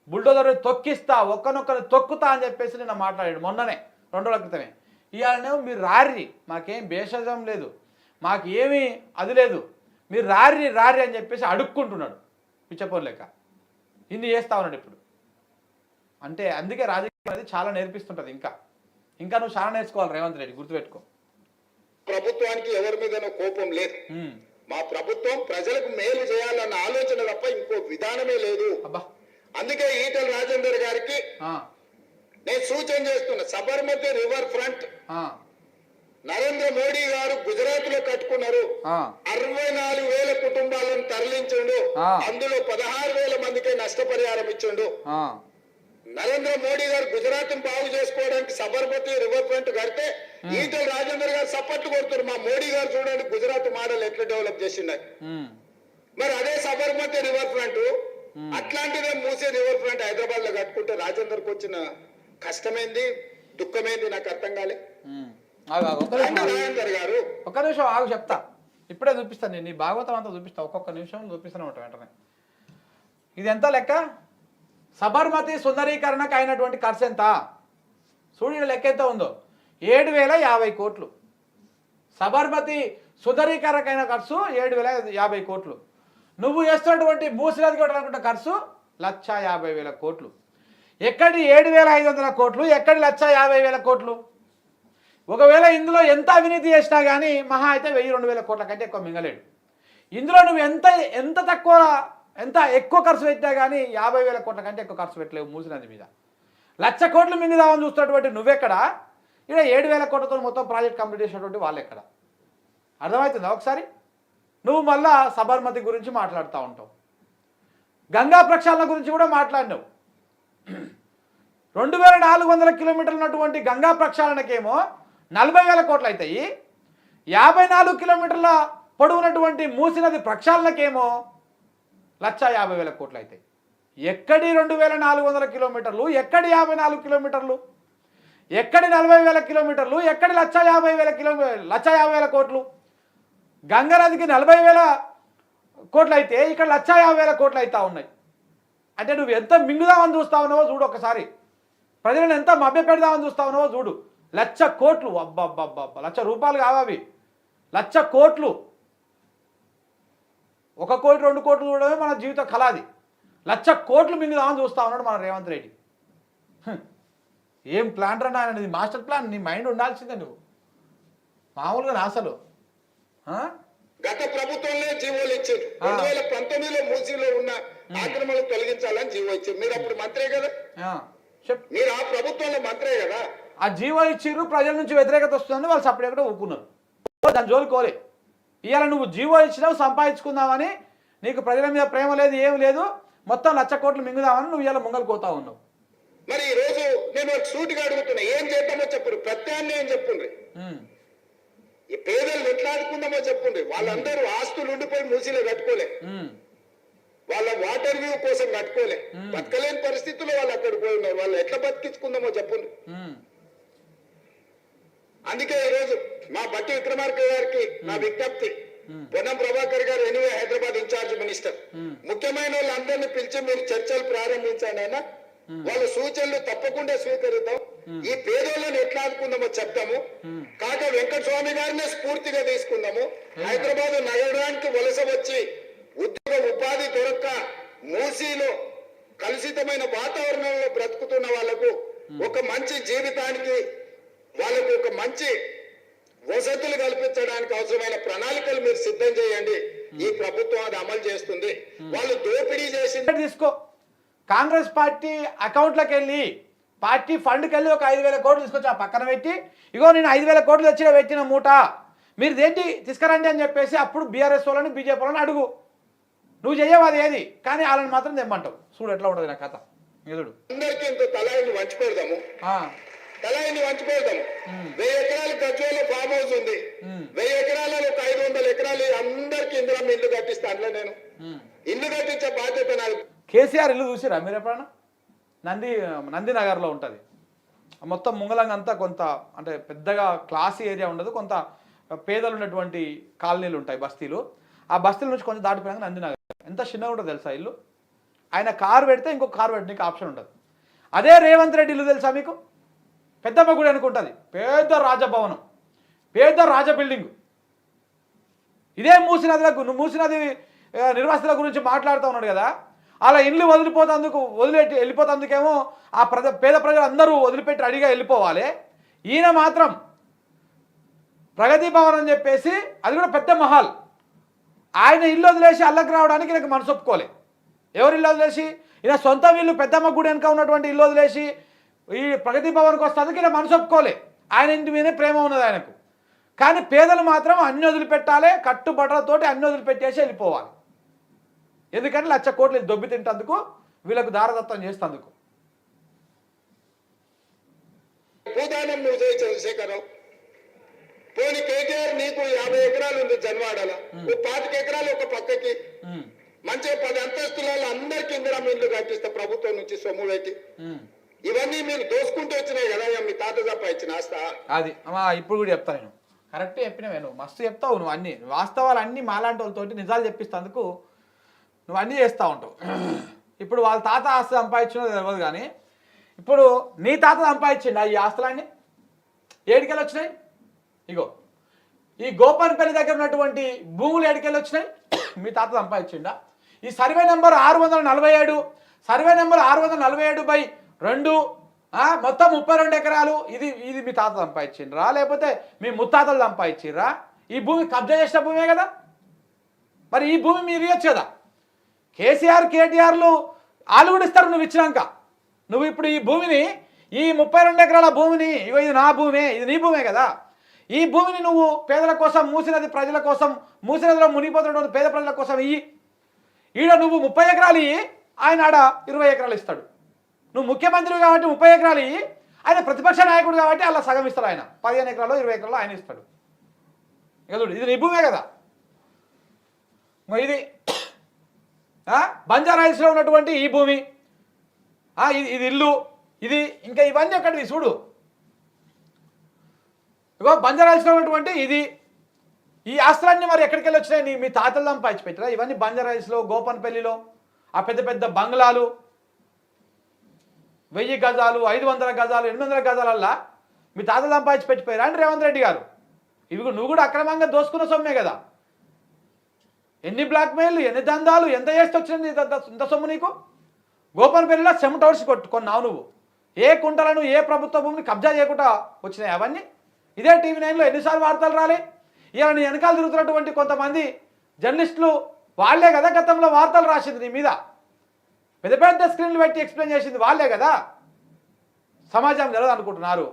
బుల్డోజర్ తొక్కిస్తా, ఒక్కనొక్కరు తొక్కుతా అని చెప్పేసి నిన్న మాట్లాడాడు మొన్ననే 2 రోజుల క్రితమే. ఇవాళనేమో మీరు రారి, మాకేం భేషజం లేదు, మాకు ఏమీ అది లేదు, మీరు రారి రారి అని చెప్పేసి అడుక్కుంటున్నాడు పిచ్చపోరు లెక్క. ఇన్ని చేస్తా ఉన్నాడు ఇప్పుడు. అంటే అందుకే రాజకీయం అనేది చాలా నేర్పిస్తుంటుంది. ఇంకా నువ్వు చాలా నేర్చుకోవాలి రేవంత్ రెడ్డి, గుర్తుపెట్టుకో. ప్రభుత్వానికి ఎవరి మీద కోపం లేదు. మా ప్రభుత్వం ప్రజలకు మేలు చేయాలన్న ఆలోచన తప్ప ఇంకో విధానమే లేదు. అందుకే ఈటెల రాజేందర్ గారికి నేను సూచన చేస్తున్నా, సబర్మతి రివర్ ఫ్రంట్ నరేంద్ర మోడీ గారు గుజరాత్ లో కట్టుకున్నారు. 64,000 కుటుంబాలను తరలించండు, అందులో 16,000 మందికే నష్టపరిహారం ఇచ్చిండు. నరేంద్ర మోడీ గారు గుజరాత్ బాగు చేసుకోవడానికి సబర్మతి రివర్ ఫ్రంట్ కడితే ఈటెల రాజేందర్ గారు సపోర్ట్ కొడుతున్నారు. మా మోడీ గారు చూడండి గుజరాత్ మోడల్ ఎట్లా డెవలప్ చేసిండే. మరి అదే సబర్మతి రివర్ ఫ్రంట్ అట్లాంటిదే మూసీ రివర్ ఫ్రంట్ హైదరాబాద్ లో కట్టుకుంటే రాజేందర్కి వచ్చిన కష్టమైంది, దుఃఖమైంది నాకు అర్థం కాలే. రాజేందర్ గారు ఒక్క నిమిషం ఆగు, చెప్తా, ఇప్పుడే చూపిస్తాను. నేను నీ భాగవతం అంతా చూపిస్తా, ఒక్కొక్క నిమిషం చూపిస్తాను వెంటనే. ఇది ఎంత లెక్క? సబర్మతి సుందరీకరణకు అయినటువంటి ఖర్చు ఎంత చూడ, లెక్క ఎంత ఉందో 7,050 కోట్లు. సబర్మతి సుందరీకరణకు అయిన ఖర్చు 7,050 కోట్లు. నువ్వు చేస్తున్నటువంటి మూసినది కొట్టాలనుకుంటే ఖర్చు 1,50,000 కోట్లు. ఎక్కడి 7,500 కోట్లు, ఎక్కడి 1,50,000 కోట్లు? ఒకవేళ ఇందులో ఎంత అవినీతి చేసినా కానీ మహా అయితే 1,000-2,000 కోట్ల కంటే ఎక్కువ మింగలేడు. ఇందులో నువ్వు ఎంత ఎక్కువ ఖర్చు పెట్టినా కానీ 50,000 కోట్ల కంటే ఎక్కువ ఖర్చు పెట్టలేవు మూసినది మీద. 1,00,000 కోట్లు మింగుదామని చూస్తున్నటువంటి నువ్వెక్కడ, ఇక్కడ 7,000 కోట్లతో మొత్తం ప్రాజెక్ట్ కంప్లీట్ చేసినటువంటి వాళ్ళు ఎక్కడ? అర్థమవుతుందా ఒకసారి? నువ్వు మళ్ళా సబర్మతి గురించి మాట్లాడుతూ ఉంటావు, గంగా ప్రక్షాళన గురించి కూడా మాట్లాడినావు. 2,400 కిలోమీటర్లు ఉన్నటువంటి గంగా ప్రక్షాళనకేమో 40,000 కోట్లు అవుతాయి. 54 కిలోమీటర్ల పొడవునటువంటి మూసినది ప్రక్షాళనకేమో 1,50,000 కోట్లు అవుతాయి. ఎక్కడి 2,400 కిలోమీటర్లు, ఎక్కడి 54 కిలోమీటర్లు, ఎక్కడి 40,000 కిలోమీటర్లు, ఎక్కడి 1,50,000 కోట్లు? గంగా నదికి 40,000 కోట్లు అయితే ఇక్కడ 1,50,000 కోట్లు అవుతా ఉన్నాయి. అంటే నువ్వు ఎంత మింగుదామని చూస్తా ఉన్నావో చూడు ఒకసారి, ప్రజలను ఎంత మభ్య పెడదామని చూస్తా ఉన్నావో చూడు. 1,00,000 కోట్లు, అబ్బబ్బబ్బబ్బ, 1,00,000 రూపాయలు కావవి, 1,00,000 కోట్లు. 1 కోటి 2 కోట్లు చూడడమే మన జీవిత కళాది. 1,00,000 కోట్లు మింగుదామని చూస్తా ఉన్నాడు మన రేవంత్ రెడ్డి. ఏం ప్లాన్ రా అనేది, మాస్టర్ ప్లాన్. నీ మైండ్ ఉండాల్సిందే, నువ్వు మామూలుగా అసలు. గత ప్రభుత్వంలో జీవోలు ఇచ్చారు. 2019లో మూసీలో ఉన్న ఆక్రమణలు తొలగించాలని జీవో ఇచ్చారు. మీరు అప్పుడు మంత్రే కదా, మీరు ఆ ప్రభుత్వంలో మంత్రే కదా. ఆ జీవో ఇచ్చిర్రు, ప్రజల నుంచి వ్యతిరేకత వస్తుందని వాళ్ళు సపరేట్గా ఊపుకున్నారు, దాని జోలికోలే. ఇవాళ నువ్వు జీవో ఇచ్చినావు సంపాదించుకుందామని, నీకు ప్రజల మీద ప్రేమ లేదు, ఏం లేదు, మొత్తం 1,00,000 కోట్లు మింగుదామని నువ్వు ఇవాళ ముంగలు పోతా ఉన్నావు. మరి ఈ రోజు నేను సూటిగా అడుగుతున్నా, ఏం చేద్దామో చెప్పండి, ప్రత్యామ్నాయం చెప్పుండ్రి. ఈ పేదలను ఎట్లా ఆదుకుందామో చెప్పుండ్రి. వాళ్ళందరూ ఆస్తులు ఉండిపోయి మూసీలో కట్టుకోలే, వాళ్ళ వాటర్ వ్యూ కోసం కట్టుకోలే, బతకలేని పరిస్థితుల్లో వాళ్ళు అక్కడ పోయి ఉన్నారు. వాళ్ళు ఎట్లా బతికించుకుందామో చెప్పండి. అందుకే ఈరోజు మా బట్టి విక్రమార్క గారికి నా విజ్ఞప్తి, పొన్నం ప్రభాకర్ గారు ఎనివే హైదరాబాద్ ఇన్ఛార్జ్ మినిస్టర్, ముఖ్యమైన వాళ్ళందరినీ పిలిచి మీరు చర్చలు ప్రారంభించండి అయినా వాళ్ళ సూచనలు తప్పకుండా స్వీకరిద్దాం. ఈ పేదోళ్ళని ఎట్లా ఆదుకుందామో చెప్తాము. కాక వెంకట స్వామి గారినే స్ఫూర్తిగా తీసుకుందాము. హైదరాబాద్ నగరానికి వలస వచ్చి ఉపాధి దొరక్క మూసీలో కలుషితమైన వాతావరణంలో బ్రతుకుతున్న వాళ్లకు ఒక మంచి జీవితానికి, వాళ్ళకు ఒక మంచి వసతులు కల్పించడానికి అవసరమైన ప్రణాళికలు మీరు సిద్ధం చేయండి. ఈ ప్రభుత్వం అది అమలు చేస్తుంది. వాళ్ళు దోపిడీ చేసింది తీసుకో, కాంగ్రెస్ పార్టీ అకౌంట్లోకి వెళ్ళి, పార్టీ ఫండ్కి వెళ్ళి ఒక 5,000 కోట్లు తీసుకొచ్చి ఆ పక్కన పెట్టి, ఇగో నేను 5,000 కోట్లు తెచ్చిన పెట్టిన మూట, మీరు దేంటి తీసుకురండి అని చెప్పేసి అప్పుడు బీఆర్ఎస్ వాళ్ళని బీజేపీ వాళ్ళని అడుగు. నువ్వు చెయ్యవు అది ఏది, కానీ వాళ్ళని మాత్రం తెమ్మంటావు. చూడు ఎట్లా ఉంటుంది నా కథ. ఎదుడు అందరికీ ఇంత తలాయిని వంచి పెడదాము, తలాయిని వంచి పెడదాము. 1000 ఎకరాలు గజ్వేల్లో ఫామ్ హౌస్ ఉంది. 1000 ఎకరాలలో ఒక 500 ఎకరాలు అందరికి ఇందిరా ఇల్లు కట్టిస్తానులే. నేను ఇల్లు కట్టించే బాధ్యత నాది. కేసీఆర్ ఇల్లు చూసిరా మీరు ఎప్పుడన్నా? నందినగర్లో ఉంటుంది. మొత్తం ముంగలంగా అంతా కొంత అంటే పెద్దగా క్లాసీ ఏరియా ఉండదు, కొంత పేదలు ఉన్నటువంటి కాలనీలు ఉంటాయి, బస్తీలు. ఆ బస్తీల నుంచి కొంచెం దాటిపోయాక నందినగర్ ఎంత చిన్నగా ఉంటుంది తెలుసా ఇల్లు. ఆయన కారు పెడితే ఇంకొక కారు పెట్టడానికి ఆప్షన్ ఉంటుంది. అదే రేవంత్ రెడ్డి ఇల్లు తెలుసా మీకు? పెద్దమ్మ గుడి అనుకుంటుంది, పెద్ద రాజభవనం, పెద్ద రాజ బిల్డింగ్. ఇదే మూసినది నిర్వాసితుల గురించి మాట్లాడుతూ ఉన్నాడు కదా, అలా ఇల్లు వెళ్ళిపోతందుకేమో ఆ పేద ప్రజలు అందరూ వదిలిపెట్టి రెడీగా వెళ్ళిపోవాలి. ఈయన మాత్రం ప్రగతి భవన్ అని చెప్పేసి, అది కూడా పెద్ద మహల్, ఆయన ఇల్లు వదిలేసి అల్లకి రావడానికి నాకు మనసు ఒప్పుకోలే. ఎవరు ఇల్లు వదిలేసి? ఈయన సొంత ఇల్లు పెద్దమ్మ గుడి వెనుక ఉన్నటువంటి ఇల్లు వదిలేసి ఈ ప్రగతి భవన్కి వస్తుంది. ఈయన మనసు ఒప్పుకోలే. ఆయన ఇంటి మీదే ప్రేమ ఉన్నది ఆయనకు. కానీ పేదలు మాత్రం అన్ని వదిలిపెట్టాలి, కట్టుబట్టలతోటి అన్ని వదిలిపెట్టేసి వెళ్ళిపోవాలి. ఎందుకంటే 1,00,000 కోట్లు దొబ్బి తింటందుకు, వీళ్ళకు దారదత్తం చేస్తేందుకు. భూదానం నువ్వు చేయి చంద్రశేఖరరావు. పోనీ కేటీఆర్ నీకు 50 ఎకరాలు ఉంది జన్వాడల, 25 ఎకరాలు ఒక పక్కకి మంచిగా 10 అంతస్తులలో అందరికి ఇందిరా ఇల్లు కట్టిస్తా ప్రభుత్వం నుంచి సొమ్ము పెట్టి. ఇవన్నీ మీరు దోసుకుంటూ వచ్చినాయి కదా, మీ తాత తప్ప ఇచ్చిన ఆస్త అది. ఇప్పుడు కూడా చెప్తా, నేను కరెక్ట్ చెప్పినవే, నువ్వు మస్తు చెప్తావు. నువ్వు అన్ని వాస్తవాలు అన్నీ మాలాంటి వాళ్ళతోటి నిజాలు చెప్పిస్తందుకు నువ్వు అన్నీ చేస్తూ ఉంటావు. ఇప్పుడు వాళ్ళ తాత ఆస్తి సంపాదించినో తెలియదు, కానీ ఇప్పుడు నీ తాత సంపాదించిండు ఈ ఆస్తులన్నీ ఏడికెళ్ళి వచ్చినాయి? ఇగో ఈ గోపన్పల్లి దగ్గర ఉన్నటువంటి భూములు ఏడికెళ్ళి వచ్చినాయి? మీ తాత సంపాదించిండా? ఈ సర్వే నెంబర్ 647, సర్వే నెంబర్ 647/2 మొత్తం 32 ఎకరాలు. ఇది మీ తాత సంపాదించిండ్రా లేకపోతే మీ ముత్తాతలు సంపాదించిర్రా? ఈ భూమి కబ్జా చేసిన భూమే కదా, మరి ఈ భూమి మీరు ఇవ్వచ్చు కదా. కేసీఆర్ కేటీఆర్లు వాళ్ళు కూడా ఇస్తారు నువ్వు ఇచ్చినాక. నువ్వు ఇప్పుడు ఈ భూమిని, ఈ 32 ఎకరాల భూమిని, ఇది నా భూమే, ఇది నీ భూమే కదా, ఈ భూమిని నువ్వు పేదల కోసం, మూసినది ప్రజల కోసం, మూసినదిలో మునిగిపోతున్నటువంటి పేద ప్రజల కోసం ఈడ నువ్వు 30 ఎకరాలు ఇయ్యి, ఆయన ఆడ 20 ఎకరాలు ఇస్తాడు. నువ్వు ముఖ్యమంత్రి కాబట్టి 30 ఎకరాలు ఇయ్యి, ఆయన ప్రతిపక్ష నాయకుడు కాబట్టి అలా సగం ఇస్తాడు. ఆయన 15 ఎకరాలు 20 ఎకరాలు ఆయన ఇస్తాడు. ఇది నీ భూమే కదా. ఇది బంజారాయిల్స్లో ఉన్నటువంటి ఈ భూమి, ఇది ఇల్లు, ఇది ఇంకా ఇవన్నీ ఎక్కడివి చూడు. ఇగో బంజారాయిల్స్లో ఉన్నటువంటి ఈ ఆస్తులన్నీ మరి ఎక్కడికి వెళ్ళి వచ్చినాయి? మీ తాతలు సంపాదించి పెట్టారా? ఇవన్నీ బంజారాయిల్స్లో, గోపన్పల్లిలో ఆ పెద్ద పెద్ద బంగ్లాలు, 1000 గజాలు, 500 గజాలు, 800 గజాలల్లా మీ తాతలు సంపాదించి పెట్టిపోయారా అండి రేవంత్ రెడ్డి గారు? ఇవి నువ్వు కూడా అక్రమంగా దోసుకున్న సొమ్మే కదా. ఎన్ని బ్లాక్మెయిల్, ఎన్ని దందాలు, ఎంత చేస్తే వచ్చింది ఇంత సొమ్ము నీకు? గోపన్పల్లిలో చెమట ఓడిసి కొన్నావు నువ్వు. ఏ కుంటలను, ఏ ప్రభుత్వ భూమిని కబ్జా చేయకుండా వచ్చినాయి అవన్నీ. ఇదే టీవీ 9లో ఎన్నిసార్లు వార్తలు రాలే? ఇలా నీ వెనకాల తిరుగుతున్నటువంటి కొంతమంది జర్నలిస్టులు వాళ్ళే కదా గతంలో వార్తలు రాసింది నీ మీద, పెద్ద పెద్ద స్క్రీన్లు పెట్టి ఎక్స్ప్లెయిన్ చేసింది వాళ్ళే కదా. సమాజం తెలియదు అనుకుంటున్నారు.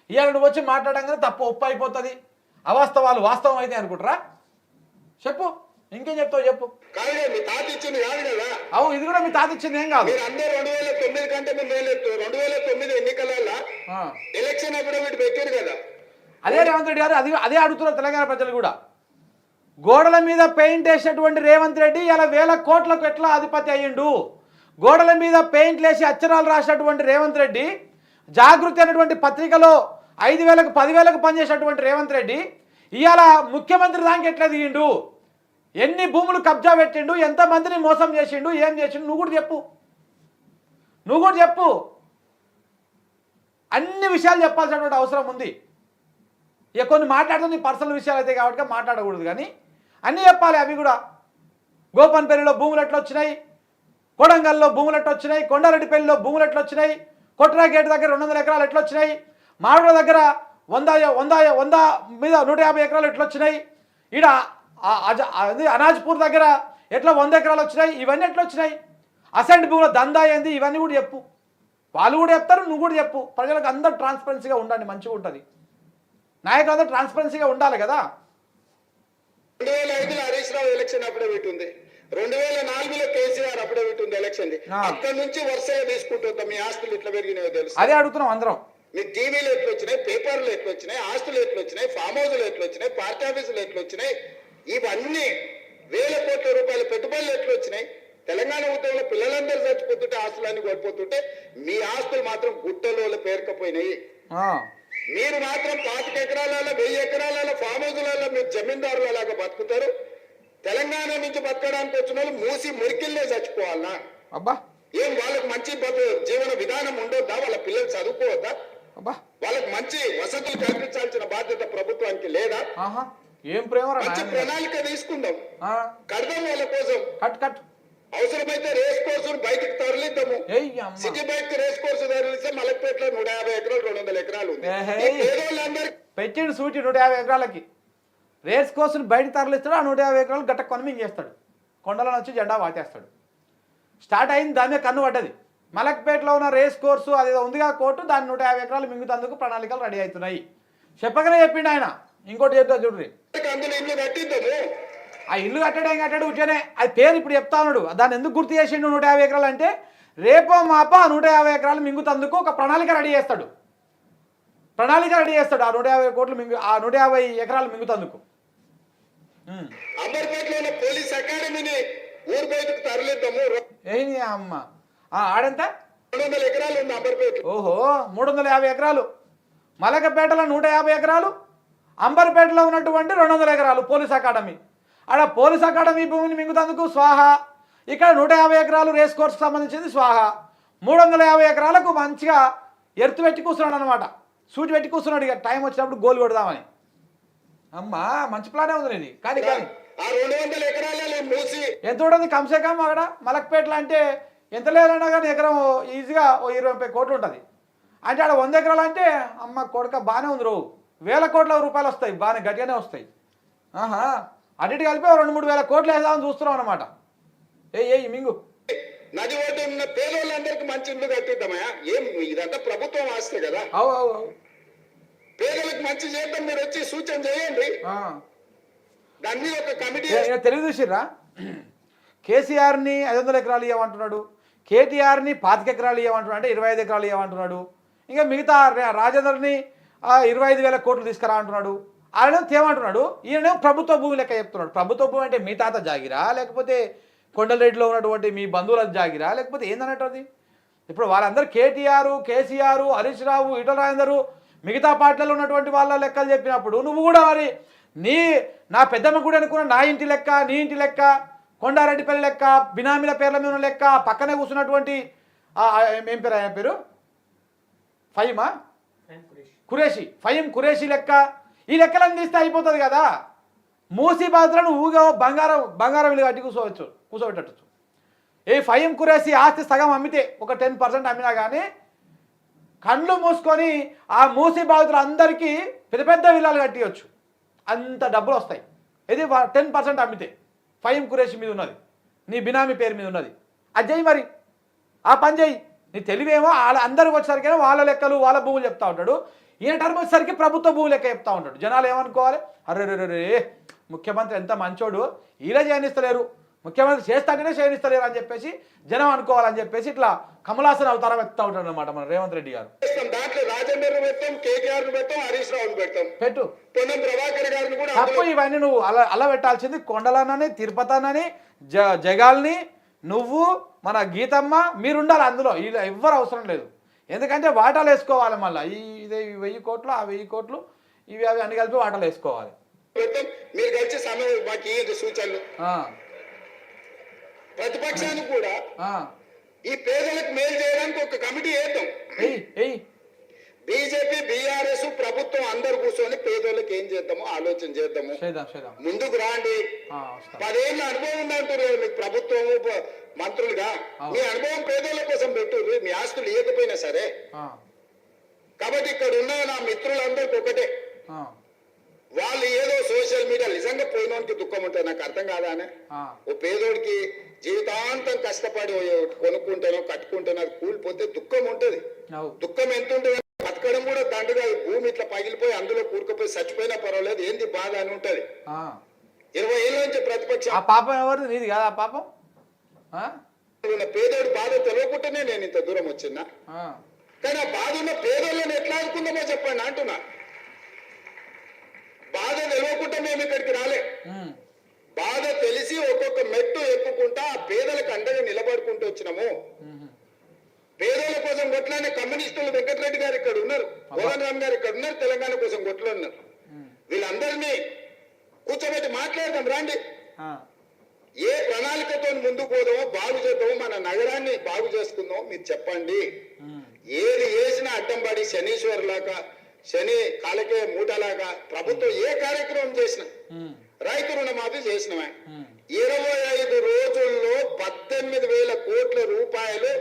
ఇవాళ నువ్వు వచ్చి మాట్లాడంగానే తప్పు ఒప్పు అయిపోతుంది, అవాస్తవాలు వాస్తవం అయితే అనుకుంటారా? చెప్పు, ఇంకేం చెప్తావు చెప్పు. మీ తాత ఇచ్చింది కాదు కదా. అవు, ఇది కూడా మీ తాత ఇచ్చింది ఏం కాదు. అందరూ 2009 కంటే ముందు 2009 ఎన్నికలలో ఎలక్షన్ అప్పుడు వీటి పెట్టారు కదా. అదే రేవంత్ రెడ్డి గారు అదే అడుగుతున్నారు తెలంగాణ ప్రజలు కూడా. గోడల మీద పెయింట్ వేసినటువంటి రేవంత్ రెడ్డి ఇలా 1000 కోట్లకు ఎట్లా అధిపతి అయ్యిండు? గోడల మీద పెయింట్లు వేసి అక్షరాలు రాసినటువంటి రేవంత్ రెడ్డి, జాగృతి అనేటువంటి పత్రికలో 5,000కు 10,000కు పనిచేసినటువంటి రేవంత్ రెడ్డి ఇవాళ ముఖ్యమంత్రి దానికి ఎట్లా దిగిండు? ఎన్ని భూములు కబ్జా పెట్టిండు? ఎంతమందిని మోసం చేసిండు? ఏం చేసిండు? నువ్వు కూడా చెప్పు. అన్ని విషయాలు చెప్పాల్సినటువంటి అవసరం ఉంది. ఇక కొన్ని మాట్లాడుతుంది పర్సనల్ విషయాలు అయితే కాబట్టి మాట్లాడకూడదు, కానీ అన్నీ చెప్పాలి. అవి కూడా గోపన్పల్లిలో భూములు ఎట్లా వచ్చినాయి, కొడంగల్లో భూములు ఎట్లా వచ్చినాయి, కొండారెడ్డిపల్లిలో భూములు ఎట్లా వచ్చినాయి, కొట్రా గేట్ దగ్గర 200 ఎకరాలు ఎట్లా వచ్చినాయి, మామిడి దగ్గర 100 మీద 150 ఎకరాలు ఎట్లా వచ్చినాయి, ఈడ అనాజ్పూర్ దగ్గర ఎట్లా 100 ఎకరాలు వచ్చినాయి, ఇవన్నీ ఎట్లా వచ్చినాయి, అసెంట్ భూముల దందా ఏంది, ఇవన్నీ కూడా చెప్పు. వాళ్ళు కూడా చెప్తారు, నువ్వు కూడా చెప్పు. ప్రజలకు అందరూ ట్రాన్స్పరెన్సీగా ఉండండి, మంచిగా ఉంటుంది. నాయకులు అందరూ ట్రాన్స్పరెన్సీగా ఉండాలి కదా. 2005లో హరీష్ రావు ఎలక్షన్ అప్పుడే పెట్టింది. 2004లో కేసీఆర్ అఫిడవిట్ ఉంది ఎలక్షన్ ఆ. అక్కడ నుంచి వరుసగా తీసుకుంటుందా మీ ఆస్తులు ఇట్లా పెరిగినాయో తెలుసు. అదే అడుగుతున్నాం అందరం. మీ టీవీలు ఎట్లా వచ్చినాయి, పేపర్లు ఎట్లా వచ్చినాయి, ఆస్తులు ఎట్లా వచ్చినాయి, ఫామ్ హౌస్లు ఎట్లా వచ్చినాయి, పార్టీ ఆఫీసులు ఎట్లా వచ్చినాయి, ఇవన్నీ వేల కోట్ల రూపాయల పెట్టుబడులు ఎట్లా వచ్చినాయి. తెలంగాణ ఉద్యమంలో పిల్లలందరూ చచ్చిపోతుంటే ఆస్తులన్నీ కోల్పోతుంటే మీ ఆస్తులు మాత్రం గుట్టలో పేరుకపోయినాయి. ఆ, మీరు మాత్రం 25 ఎకరాలలో 1000 ఎకరాలలో ఫామ్ హౌస్లలో మీరు జమీందారులలాగా బతుకుతారు. తెలంగాణ నుంచి బతకడానికి వచ్చిన వాళ్ళు మూసి మురికిల్లే చచ్చిపోవాలనా? అబ్బా ఏం వాళ్ళకి మంచి జీవన విధానం ఉండొద్దా? వాళ్ళ పిల్లలు చదువుకోవద్దా? అబ్బా, వాళ్ళకి మంచి వసతులు కల్పించాల్సిన బాధ్యత ప్రభుత్వానికి లేదా? ఆహా, ఏం ప్రేమరా మంచి నాయన. ప్రణాళిక తీసుకుందాం, ఆ, కడదాం వాళ్ళ కోసం. Cut cut. అవసరమైతే రేస్ కోర్సు బయటికి తరలిద్దాము. ఏయ్ అమ్మ. సిటీ బయటకు రేస్ కోర్సు తరలిస్తే మలక్పేటలో 150 ఎకరాలు 200 ఎకరాలు ఉంది. ఏహే. ఈ పేదోళ్ళందరికీ పెట్టిండు సూటి 150 ఎకరాలకి. రేస్ కోసం బయట తరలిస్తాడు. ఆ 150 ఎకరాలు గట్ట కొనమింగ్ చేస్తాడు. కొండలను వచ్చి జెండా వాటేస్తాడు. స్టార్ట్ అయింది, దాని మీద కన్ను పడ్డది. మలక్పేటలో ఉన్న రేస్ కోర్సు అదేదో ఉందిగా కోర్టు, దాన్ని 150 ఎకరాలు మింగుతందుకు ప్రణాళికలు రెడీ అవుతున్నాయి. చెప్పగానే చెప్పిండు ఆయన. ఇంకోటి చెప్తా చూడ్రి, అందులో ఇల్లు కట్టిద్దాము. ఆ ఇల్లు కట్టడం కట్టాడు ఉట్టినే. అది పేరు ఇప్పుడు చెప్తా ఉన్నాడు. దాన్ని ఎందుకు గుర్తు చేసిండు 150 ఎకరాలు అంటే, రేపో మాపో ఆ 150 ఎకరాలు మింగుతందుకు ఒక ప్రణాళిక రెడీ చేస్తాడు. ప్రణాళిక రెడీ చేస్తాడు ఆ 150 కోట్లు ఆ 150 ఎకరాలు మింగుతందుకు. అంబర్పేటలో ఉన్న పోలీస్ అకాడమీని ఊరు బయటకు తరలిద్దాము. ఏంది అమ్మ. ఆడెంత? 200 ఎకరాలు ఉంది అంబర్పేట. ఓహో, 350 ఎకరాలు. మలకపేటలో 150 ఎకరాలు, అంబర్పేటలో ఉన్నటువంటి 200 ఎకరాలు పోలీస్ అకాడమీ. ఆడ పోలీస్ అకాడమీ భూమిని మింగుతందుకు స్వాహ. ఇక్కడ 150 ఎకరాలు రేస్ కోర్సుకు సంబంధించింది స్వాహ. 350 ఎకరాలకు మంచిగా ఎర్త్ పెట్టి కూర్చున్నాడు అనమాట. సూటి పెట్టి కూర్చున్నాడు. ఇక టైం వచ్చినప్పుడు గోల్ కొడదామని. అమ్మా, మంచి ప్లానే ఉంది ఇది. కానీ కానీ ఆ 200 ఎకరాలలో మూసి ఎంత ఉంటుంది కమ్సే కమ్ అక్కడ మలక్పేటలో అంటే? ఎంత లేదన్నా కానీ ఎకరం ఈజీగా 20-30 కోట్లు ఉంటుంది. అంటే ఆడ 100 ఎకరాలు అంటే అమ్మ కొడుక బాగానే ఉంది. రోజు వేల కోట్ల రూపాయలు వస్తాయి, బాగానే గట్టిగానే వస్తాయి. ఆహా, అన్నిటి కలిపి 2-3 వేల కోట్లు వేద్దామని చూస్తున్నాం అనమాట. ఏ మింగు. నది ఒడ్డు ఉన్న పేదోళ్ళందరికీ మంచి ఇల్లు కట్టిద్దామయ్యా. ఏం ఇదంతా ప్రభుత్వం ఆస్తే కదా. అవు అవు అవు. పేదలకు మంచి చేద్దాం, మీరు వచ్చి సూచన చేయండి. దాని మీద ఒక కమిటీ తెలివి చూసిర్రా? కేసీఆర్ని 500 ఎకరాలు ఇవ్వమంటున్నాడు, కేటీఆర్ని 25 ఎకరాలు ఇవ్వమంటున్నాడు, అంటే 25 ఎకరాలు ఇవ్వమంటున్నాడు. ఇంకా మిగతా రాజేందర్ని 25,000 కోట్లు తీసుకురా అంటున్నాడు. ఆయన తేమంటున్నాడు. ఈయన ప్రభుత్వ భూమి లెక్క చెప్తున్నాడు. ప్రభుత్వ భూమి అంటే మీ తాత జాగిరా, లేకపోతే కొండలరెడ్డిలో ఉన్నటువంటి మీ బంధువుల జాగిరా, లేకపోతే ఏందన్నట్టు? ఇప్పుడు వాళ్ళందరూ కేటీఆర్, కేసీఆర్, హరీష్ రావు, ఈటల రాజేందర్, మిగతా పార్టీలలో ఉన్నటువంటి వాళ్ళ లెక్కలు చెప్పినప్పుడు నువ్వు కూడా మరి నా పెద్దమ్మ కూడా అనుకున్న నా ఇంటి లెక్క, నీ ఇంటి లెక్క, కొండారెడ్డిపల్లి లెక్క, బినామీల పేర్ల మీద ఉన్న లెక్క, పక్కనే కూర్చున్నటువంటి ఏం పేరు ఆయన పేరు, ఫహీం ఖురేషి లెక్క, ఈ లెక్కలన్నీ తీస్తే అయిపోతుంది కదా. మూసీ బాధ్యులను ఊగా బంగారం ఇల్లు కట్టి కూర్చోబెట్టచ్చు. ఈ ఫహీం ఖురేషి ఆస్తి సగం అమ్మితే, ఒక 10% అమ్మినా కానీ కళ్ళు మూసుకొని ఆ మూసీ బాధితులు అందరికీ పెద్ద పెద్ద విల్లాలు కట్టియచ్చు. అంత డబ్బులు వస్తాయి. ఇది 10% అమ్మితే. ఫహీం ఖురేషి మీద ఉన్నది, నీ బినామీ పేరు మీద ఉన్నది. అది చెయ్యి మరి, ఆ పని చెయ్యి. నీ తెలివేమో అందరికి వచ్చేసరికి వాళ్ళ లెక్కలు వాళ్ళ భూములు చెప్తా ఉంటాడు. ఈయన టర్మ్ వచ్చేసరికి ప్రభుత్వ భూములు లెక్క చెప్తా ఉంటాడు. జనాలు ఏమనుకోవాలి? అరే ముఖ్యమంత్రి ఎంత మంచోడు, ఇలా చేయనిస్తలేరు, ముఖ్యమంత్రి చేస్తాకనే చేయనిస్తలేరు అని చెప్పేసి జనం అనుకోవాలని చెప్పేసి ఇట్లా కమలాసన్ అవతారం ఎత్తా ఉంటాడు అనమాట మన రేవంత్ రెడ్డి గారు. దాంట్లో రాజేందర్ పెడతాం, కేటీఆర్ పెడతాం, హరీష్ రావుని పెడతాం, పెట్టు. పొన్నం ప్రభాకర్ గారిని కూడా తప్పు. ఇవన్నీ నువ్వు అలా పెట్టాల్సింది కొండలనని, తిరుపతనని, జగాల్ని, నువ్వు, మన గీతమ్మ, మీరుండాలి అందులో. ఇలా ఎవ్వరు అవసరం లేదు. ఎందుకంటే వాటాలు వేసుకోవాలి. మళ్ళీ ఇదే 1000 కోట్లు, ఆ 1000 కోట్లు, ఇవి అవి అన్ని కలిపి వాటాలు వేసుకోవాలి. మీరు కలిసి సమయం మాకు ఇయ్యండి సూచనలు. ప్రతిపక్షానికి కూడా ఈ పేదలకు మేలు చేయడానికి ఒక కమిటీ వేద్దాం. బీజేపీ, బీఆర్ఎస్, ప్రభుత్వం అందరు కూర్చొని పేదోళ్ళకి ఏం చేద్దామో ఆలోచన చేద్దాము. ముందుకు రాండి. 10 ఏళ్ళ అనుభవం ఉందంటారు మీకు ప్రభుత్వము, మంత్రులుగా. మీ అనుభవం పేదోళ్ళ కోసం పెట్టుర్రు, మీ ఆస్తులు ఇవ్వకపోయినా సరే. కాబట్టి ఇక్కడ ఉన్న నా మిత్రులందరికీ ఒకటే, వాళ్ళు ఏదో సోషల్ మీడియా నిజంగా పోయినోనికి దుఃఖం ఉంటుంది. నాకు అర్థం కాదానే. ఓ పేదోడికి జీవితాంతం కష్టపడి కొనుక్కుంటేనో కట్టుకుంటేనో అది కూలిపోతే దుఃఖం ఉంటుంది. దుఃఖం ఎంత ఉంటుంది? బతకడం కూడా దండగా. భూమి ఇట్లా పగిలిపోయి అందులో కూరుకుపోయి చచ్చిపోయినా పర్వాలేదు, ఏంది బాధ అని ఉంటది. 20 ఏళ్ళ నుంచి ప్రతిపక్షం ఆ పాపం ఎవరు నీది కాదు ఆ పాపం ఆ? ఉన్న పేదోడు బాధ తెలియకుండానే నేను ఇంత దూరం వచ్చినా. ఆ. కానీ ఆ బాధ ఉన్న పేదోళ్ళని ఎట్లా ఆదుకుందామో చెప్పండి అంటున్నా. బాధ తెలియకుండా మేము ఇక్కడికి రాలే. ఉమ్. బాధ తెలిసి ఒక్కొక్క మెట్టు ఎక్కుకుంటా ఆ పేదలకు అండగా నిలబడుకుంటూ వచ్చినాము. పేదల కోసం కొట్లాడిన కమ్యూనిస్టులు వెంకటరెడ్డి గారు ఇక్కడ ఉన్నారు, మోహన్ రామ్ గారు ఇక్కడ ఉన్నారు, తెలంగాణ కోసం కొట్లాడినారు. వీళ్ళందరినీ కూర్చోబెట్టి మాట్లాడదాం రండి. ఆ. ఏ ప్రణాళికతో ముందుకు పోదామో, బాగు చేద్దామో, మన నగరాన్ని బాగు చేసుకుందామో మీరు చెప్పండి. ఏది వేసినా అడ్డం పడి శనీశ్వరులాగా, శని కాలకే మూటలాగా ప్రభుత్వం ఏ కార్యక్రమం చేసినా, రైతు రుణమాఫీ చేసినవే 25 రోజుల్లో 18,000 కోట్ల రూపాయలు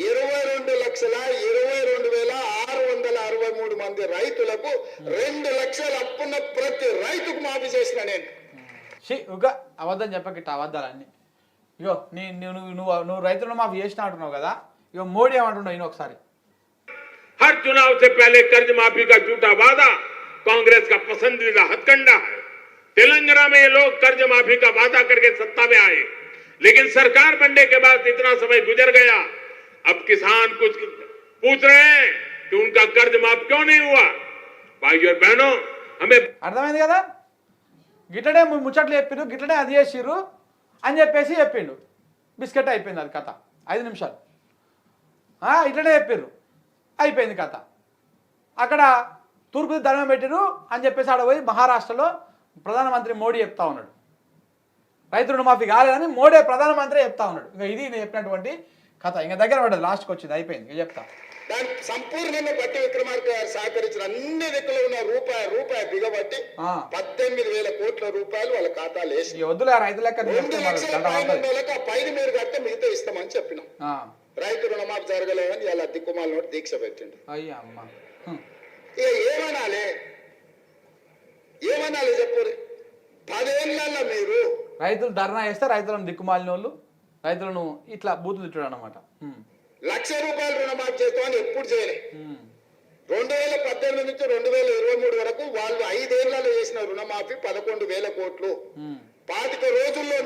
22,22,663 మంది రైతులకు 2 లక్షల అప్పున్న ప్రతి రైతుకు మాఫీ చేసిన నేను. ఒక అబద్ధం చెప్పకిట్ట అబద్ధాలన్నీ. ఇగో నువ్వు రైతులను మాఫీ చేసిన అంటున్నావు కదా, ఇగో మోడీ ఏమంటున్నావు ఈయన ఒకసారి. हर चुनाव से पहले कर्ज माफी का झूठा वादा कांग्रेस का पसंदीदा हथकंडा है। तेलंगाना में ये लोग कर्ज माफी का वादा करके सत्ता में आए, लेकिन सरकार बनने के बाद इतना समय गुजर गया, अब किसान कुछ पूछ रहे हैं कि उनका कर्ज माफ क्यों नहीं हुआ। भाइयों और बहनों, हमें అర్థమైంది కదా, గిట్టడే ముచ్చట్లు చెప్పిండు, గిట్టడే అది చేసిర్రు అని చెప్పేసి చెప్పిండు. బిస్కెట్ అయిపోయింది అది కథ, 5 నిమిషాలు ఇట్లనే చెప్పిర్రు, అయిపోయింది కథ. అక్కడ తూర్పు దండం పెట్టిరు అని చెప్పేసి ఆడ పోయి మహారాష్ట్రలో ప్రధానమంత్రి మోడీ చెప్తా ఉన్నాడు, రైతు రుణమాఫీ కాలేదని మోడీ ప్రధానమంత్రి చెప్తా ఉన్నాడు. ఇంకా ఇది నేను చెప్పినటువంటి కథ, ఇంకా దగ్గర పడ్డది, లాస్ట్కి వచ్చింది, అయిపోయింది. ఇంకా చెప్తా. దానికి సంపూర్ణంగా బట్టి విక్రమార్క గారు సహకరించిన అన్ని దిక్కులు ఉన్న రూపాయి బిగబట్టి 18,000 కోట్ల రూపాయలు వాళ్ళ ఖాతాలు వేసి వద్దులే రైతు లెక్క 2 లక్షల పైన పైన మీరు కడితే మిగతా ఇస్తామని చెప్పినాం. రైతు రుణమాఫీ జరగలేదని ఇలా దిక్కుమాల నోటి దీక్ష పెట్టిండు. అయ్యా అమ్మ, ఇక ఏమనాలి చెప్పు. 10 ఏళ్ళ మీరు రైతులు ధర్నా చేస్తే రైతులను దిక్కుమాలిన వాళ్ళు రైతులను ఇట్లా బూతులు తిట్టాడు అనమాట. 1,00,000 రూపాయలు రుణమాఫీ చేస్తామని ఎప్పుడు చేయలే. 2018 నుంచి 2023 వరకు వాళ్ళు 5 ఏళ్లలో చేసిన రుణమాఫీ 11,000 కోట్లు. 25 రోజుల్లో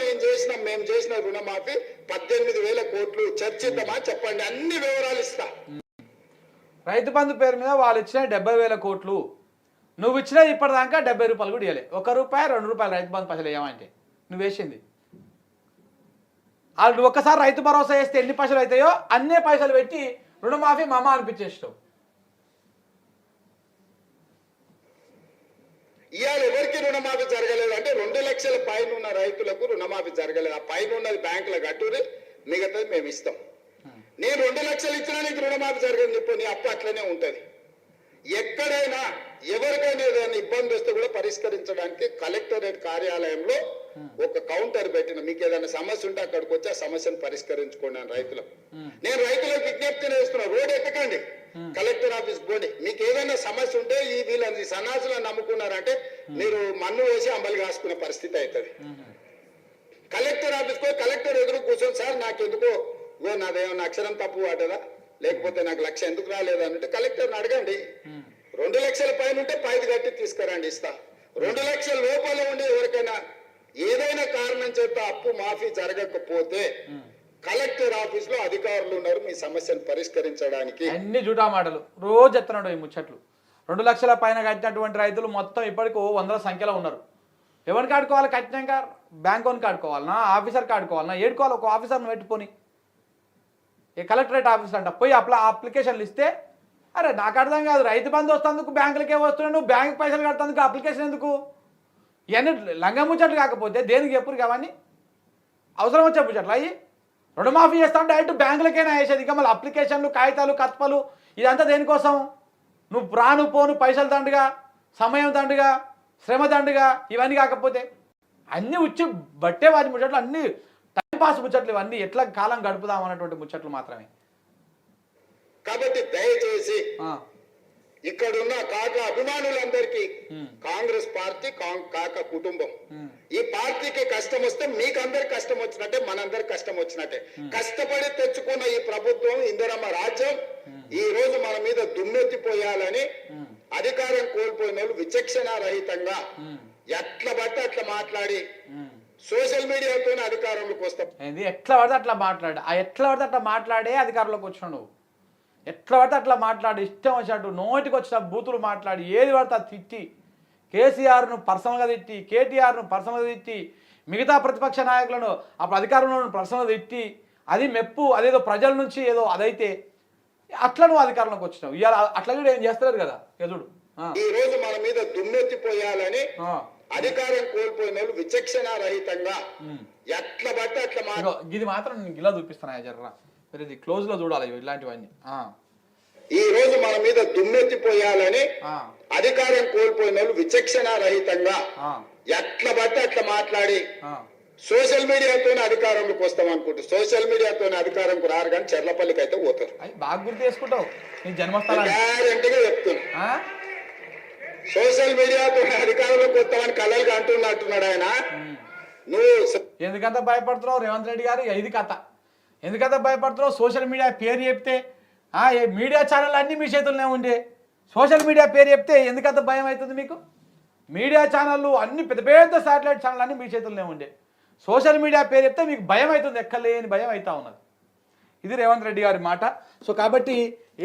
మేము చేసిన రుణమాఫీ 18,000 కోట్లు. చర్చిద్దామా చెప్పండి, అన్ని వివరాలు ఇస్తా. రైతు బంధు పేరు మీద వాళ్ళు ఇచ్చిన 70,000 కోట్లు, నువ్వు ఇచ్చిన ఇప్పటిదాకా 70 రూపాయలు కూడా ఇవ్వలే. 1 రూపాయి 2 రూపాయలు రైతు బంధు పైసలు వేయమంటే నువ్వు వేసింది. వాళ్ళు ఒక్కసారి రైతు భరోసా వేస్తే ఎన్ని పైసలు అవుతాయో అన్నే పైసలు పెట్టి రుణమాఫీ మామ అనిపించేస్తావు. ఇవాళ ఎవరికి రుణమాఫీ జరగలేదు అంటే 2 లక్షల పైన ఉన్న రైతులకు రుణమాఫీ జరగలేదు. ఆ పైన ఉన్నది బ్యాంకులో కట్టురే, మిగతాది మేము ఇస్తాం. నేను 2 లక్షలు ఇచ్చినా నీకు రుణమాఫీ జరగని చెప్పు, నీ అప్పు అట్లనే ఉంటది. ఎక్కడైనా ఎవరికైనా ఏదైనా ఇబ్బంది వస్తే కూడా పరిష్కరించడానికి కలెక్టరేట్ కార్యాలయంలో ఒక కౌంటర్ పెట్టిన, మీకు ఏదైనా సమస్య ఉంటే అక్కడికి వచ్చి ఆ సమస్యను పరిష్కరించుకోండి అని రైతులకు. నేను రైతులకు విజ్ఞప్తి చేస్తున్నా, రోడ్ ఎక్కకండి, కలెక్టర్ ఆఫీస్ పోండి. మీకు ఏదైనా సమస్య ఉంటే ఈ వీళ్ళని సన్నాసులను నమ్ముకున్నారంటే మీరు మన్ను వేసి అంబలి కాసుకునే పరిస్థితి అవుతుంది. కలెక్టర్ ఆఫీస్ పోయి కలెక్టర్ ఎదురు కూర్చొని, సార్ నాకు ఎందుకో నాదేమన్నా అక్షరం తప్పు వాటదా, లేకపోతే నాకు 1,00,000 ఎందుకు రాలేదంటే కలెక్టర్ని అడగండి. 2 లక్షల పైన ఉంటే 5 కట్టి తీసుకురండి, ఇస్తా. 2 లక్షల లోపల ఉండి ఎవరికైనా ఏదైనా కారణం చేత అప్పు మాఫీ జరగకపోతే కలెక్టర్ ఆఫీస్ లో అధికారులు ఉన్నారు మీ సమస్యను పరిష్కరించడానికి. అన్ని జూటా మాటలు రోజు చెప్తున్నాడు ఈ ముచ్చట్లు. 2 లక్షల పైన కట్టినటువంటి రైతులు మొత్తం ఇప్పటికి 100 సంఖ్యలో ఉన్నారు. ఎవరికి ఆడుకోవాలి? కట్టినాక బ్యాంక్ ఆడుకోవాలన్నా, ఆఫీసర్కి ఆడుకోవాలన్నా, ఏడుకోవాలి. ఒక ఆఫీసర్ని పెట్టుకొని ఏ కలెక్టరేట్ ఆఫీస్ అంట పోయి అప్లికేషన్లు ఇస్తే, అరే నాకు అర్థం కాదు, రైతు బంధు వస్తేందుకు బ్యాంకులకే వస్తున్నాడు, నువ్వు బ్యాంక్ పైసలు కడతాందుకు అప్లికేషన్ ఎందుకు? ఇవన్నీ లంగ ముచ్చట్లు కాకపోతే దేనికి ఎప్పుడు కావని అవసరం వచ్చే ముచ్చట్లు అయ్యి రుణమాఫీ చేస్తావు డైరెక్ట్ బ్యాంకులకైనా వేసేది. ఇక మళ్ళీ అప్లికేషన్లు, కాగితాలు, కత్పలు ఇదంతా దేనికోసం? నువ్వు ప్రాణు పోను పైసలు దండుగా, సమయం దండుగా, శ్రమ దండుగా, ఇవన్నీ కాకపోతే అన్నీ ఉచ్చి బట్టే వాటి ముచ్చట్లు, అన్నీ టైంపాస్ ముచ్చట్లు, ఇవన్నీ ఎట్లా కాలం గడుపుదాం అన్నటువంటి ముచ్చట్లు మాత్రమే. కాబట్టి దయచేసి ఇక్కడున్న కాక అభిమానులందరికీ కాంగ్రెస్ పార్టీ, కాక కుటుంబం, ఈ పార్టీకి కష్టం వస్తే మీకు అందరికి కష్టం వచ్చినట్టే, మనందరి కష్టం వచ్చినట్టే. కష్టపడి తెచ్చుకున్న ఈ ప్రభుత్వం, ఇందిరమ్మ రాజ్యం ఈ రోజు మన మీద దుమ్మెత్తిపోయాలని అధికారం కోల్పోయిన వాళ్ళు విచక్షణ రహితంగా ఎట్లా పడితే అట్లా మాట్లాడి సోషల్ మీడియాతోనే అధికారంలోకి వస్తాం. ఏంది ఎట్లా పడితే అట్లా మాట్లాడు, ఆ ఎట్లా పడితే అట్లా మాట్లాడే అధికారంలోకి వచ్చినావు నువ్వు. ఎట్లా పడితే అట్లా మాట్లాడి ఇష్టం వచ్చినట్టు నోటికి వచ్చిన బూతులు మాట్లాడి ఏది పడితే అది తిట్టి కేసీఆర్ను పర్సనల్గా తిట్టి కేటీఆర్ను పర్సనల్గా తిట్టి మిగతా ప్రతిపక్ష నాయకులను అప్పుడు అధికారంలో పర్సనల్గా తిట్టి అది మెప్పు అదేదో ప్రజల నుంచి ఏదో అదైతే అట్లా నువ్వు అధికారంలోకి వచ్చినావు. ఇవాళ అట్లా కూడా ఏం చేస్తలేదు కదా ఎదుడు. ఈ రోజు మన మీద దుమ్మెత్తిపోయాలని అధికారం కోల్పోయిన వాళ్ళు విచక్షణ రహితంగా ఎట్లా పడితే అట్లా ఇది మాత్రం నీకు ఇలా చూపిస్తాను జర్రా ఇది క్లోజ్ లో చూడాలి ఇలాంటివన్నీ. ఈ రోజు మన మీద దుమ్మెత్తిపోయాలని అధికారం కోల్పోయిన వాళ్ళు విచక్షణ రహితంగా ఎట్లా పడితే అట్లా మాట్లాడి సోషల్ మీడియాతోనే అధికారంలోకి వస్తాం అనుకుంటే సోషల్ మీడియాతోనే అధికారంకు రారు కానీ చెర్లపల్లికి అయితే పోతారు. బాగా గుర్తు చేసుకుంటావు నీ జన్మస్థలం గ్యారెంటీగా చెప్తున్నా. సోషల్ మీడియాతో అధికారంలోకి వస్తామని కలలుగా అంటున్నాడు ఆయన. నువ్వు ఎందుకంత భయపడుతున్నావు రేవంత్ రెడ్డి గారు? ఇది కథ. ఎందుకంత భయపడుతున్నావు? సోషల్ మీడియా పేరు చెప్తే మీడియా ఛానల్ అన్నీ మీ చేతుల్లోనే ఉండే. సోషల్ మీడియా పేరు చెప్తే ఎందుకంత భయం అవుతుంది మీకు? మీడియా ఛానళ్ళు అన్ని పెద్ద పెద్ద శాటిలైట్ ఛానల్ అన్నీ మీ చేతుల్లోనే ఉండే. సోషల్ మీడియా పేరు చెప్తే మీకు భయం అవుతుంది, ఎక్కలేని భయం అవుతా ఉన్నది. ఇది రేవంత్ రెడ్డి గారి మాట. సో కాబట్టి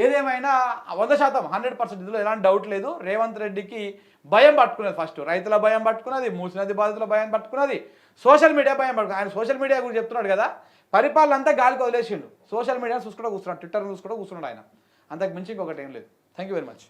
ఏదేమైనా 100% 100% ఇందులో ఎలాంటి డౌట్ లేదు. రేవంత్ రెడ్డికి భయం పట్టుకున్నది. ఫస్ట్ రైతుల భయం పట్టుకున్నది, మూసినది బాధితుల భయం పట్టుకున్నది, సోషల్ మీడియా భయం పట్టుకున్నది. ఆయన సోషల్ మీడియా గురించి చెప్తున్నాడు కదా, పరిపాలన అంతా గాలికి వదిలేసిండు. సోషల్ మీడియా చూసుకుంటూ కూర్చున్నాడు, ట్విట్టర్ చూసుకుంటూ కూర్చున్నాడు ఆయన. అంతకు మించి ఇంకొకటి ఏం లేదు. Thank you very much.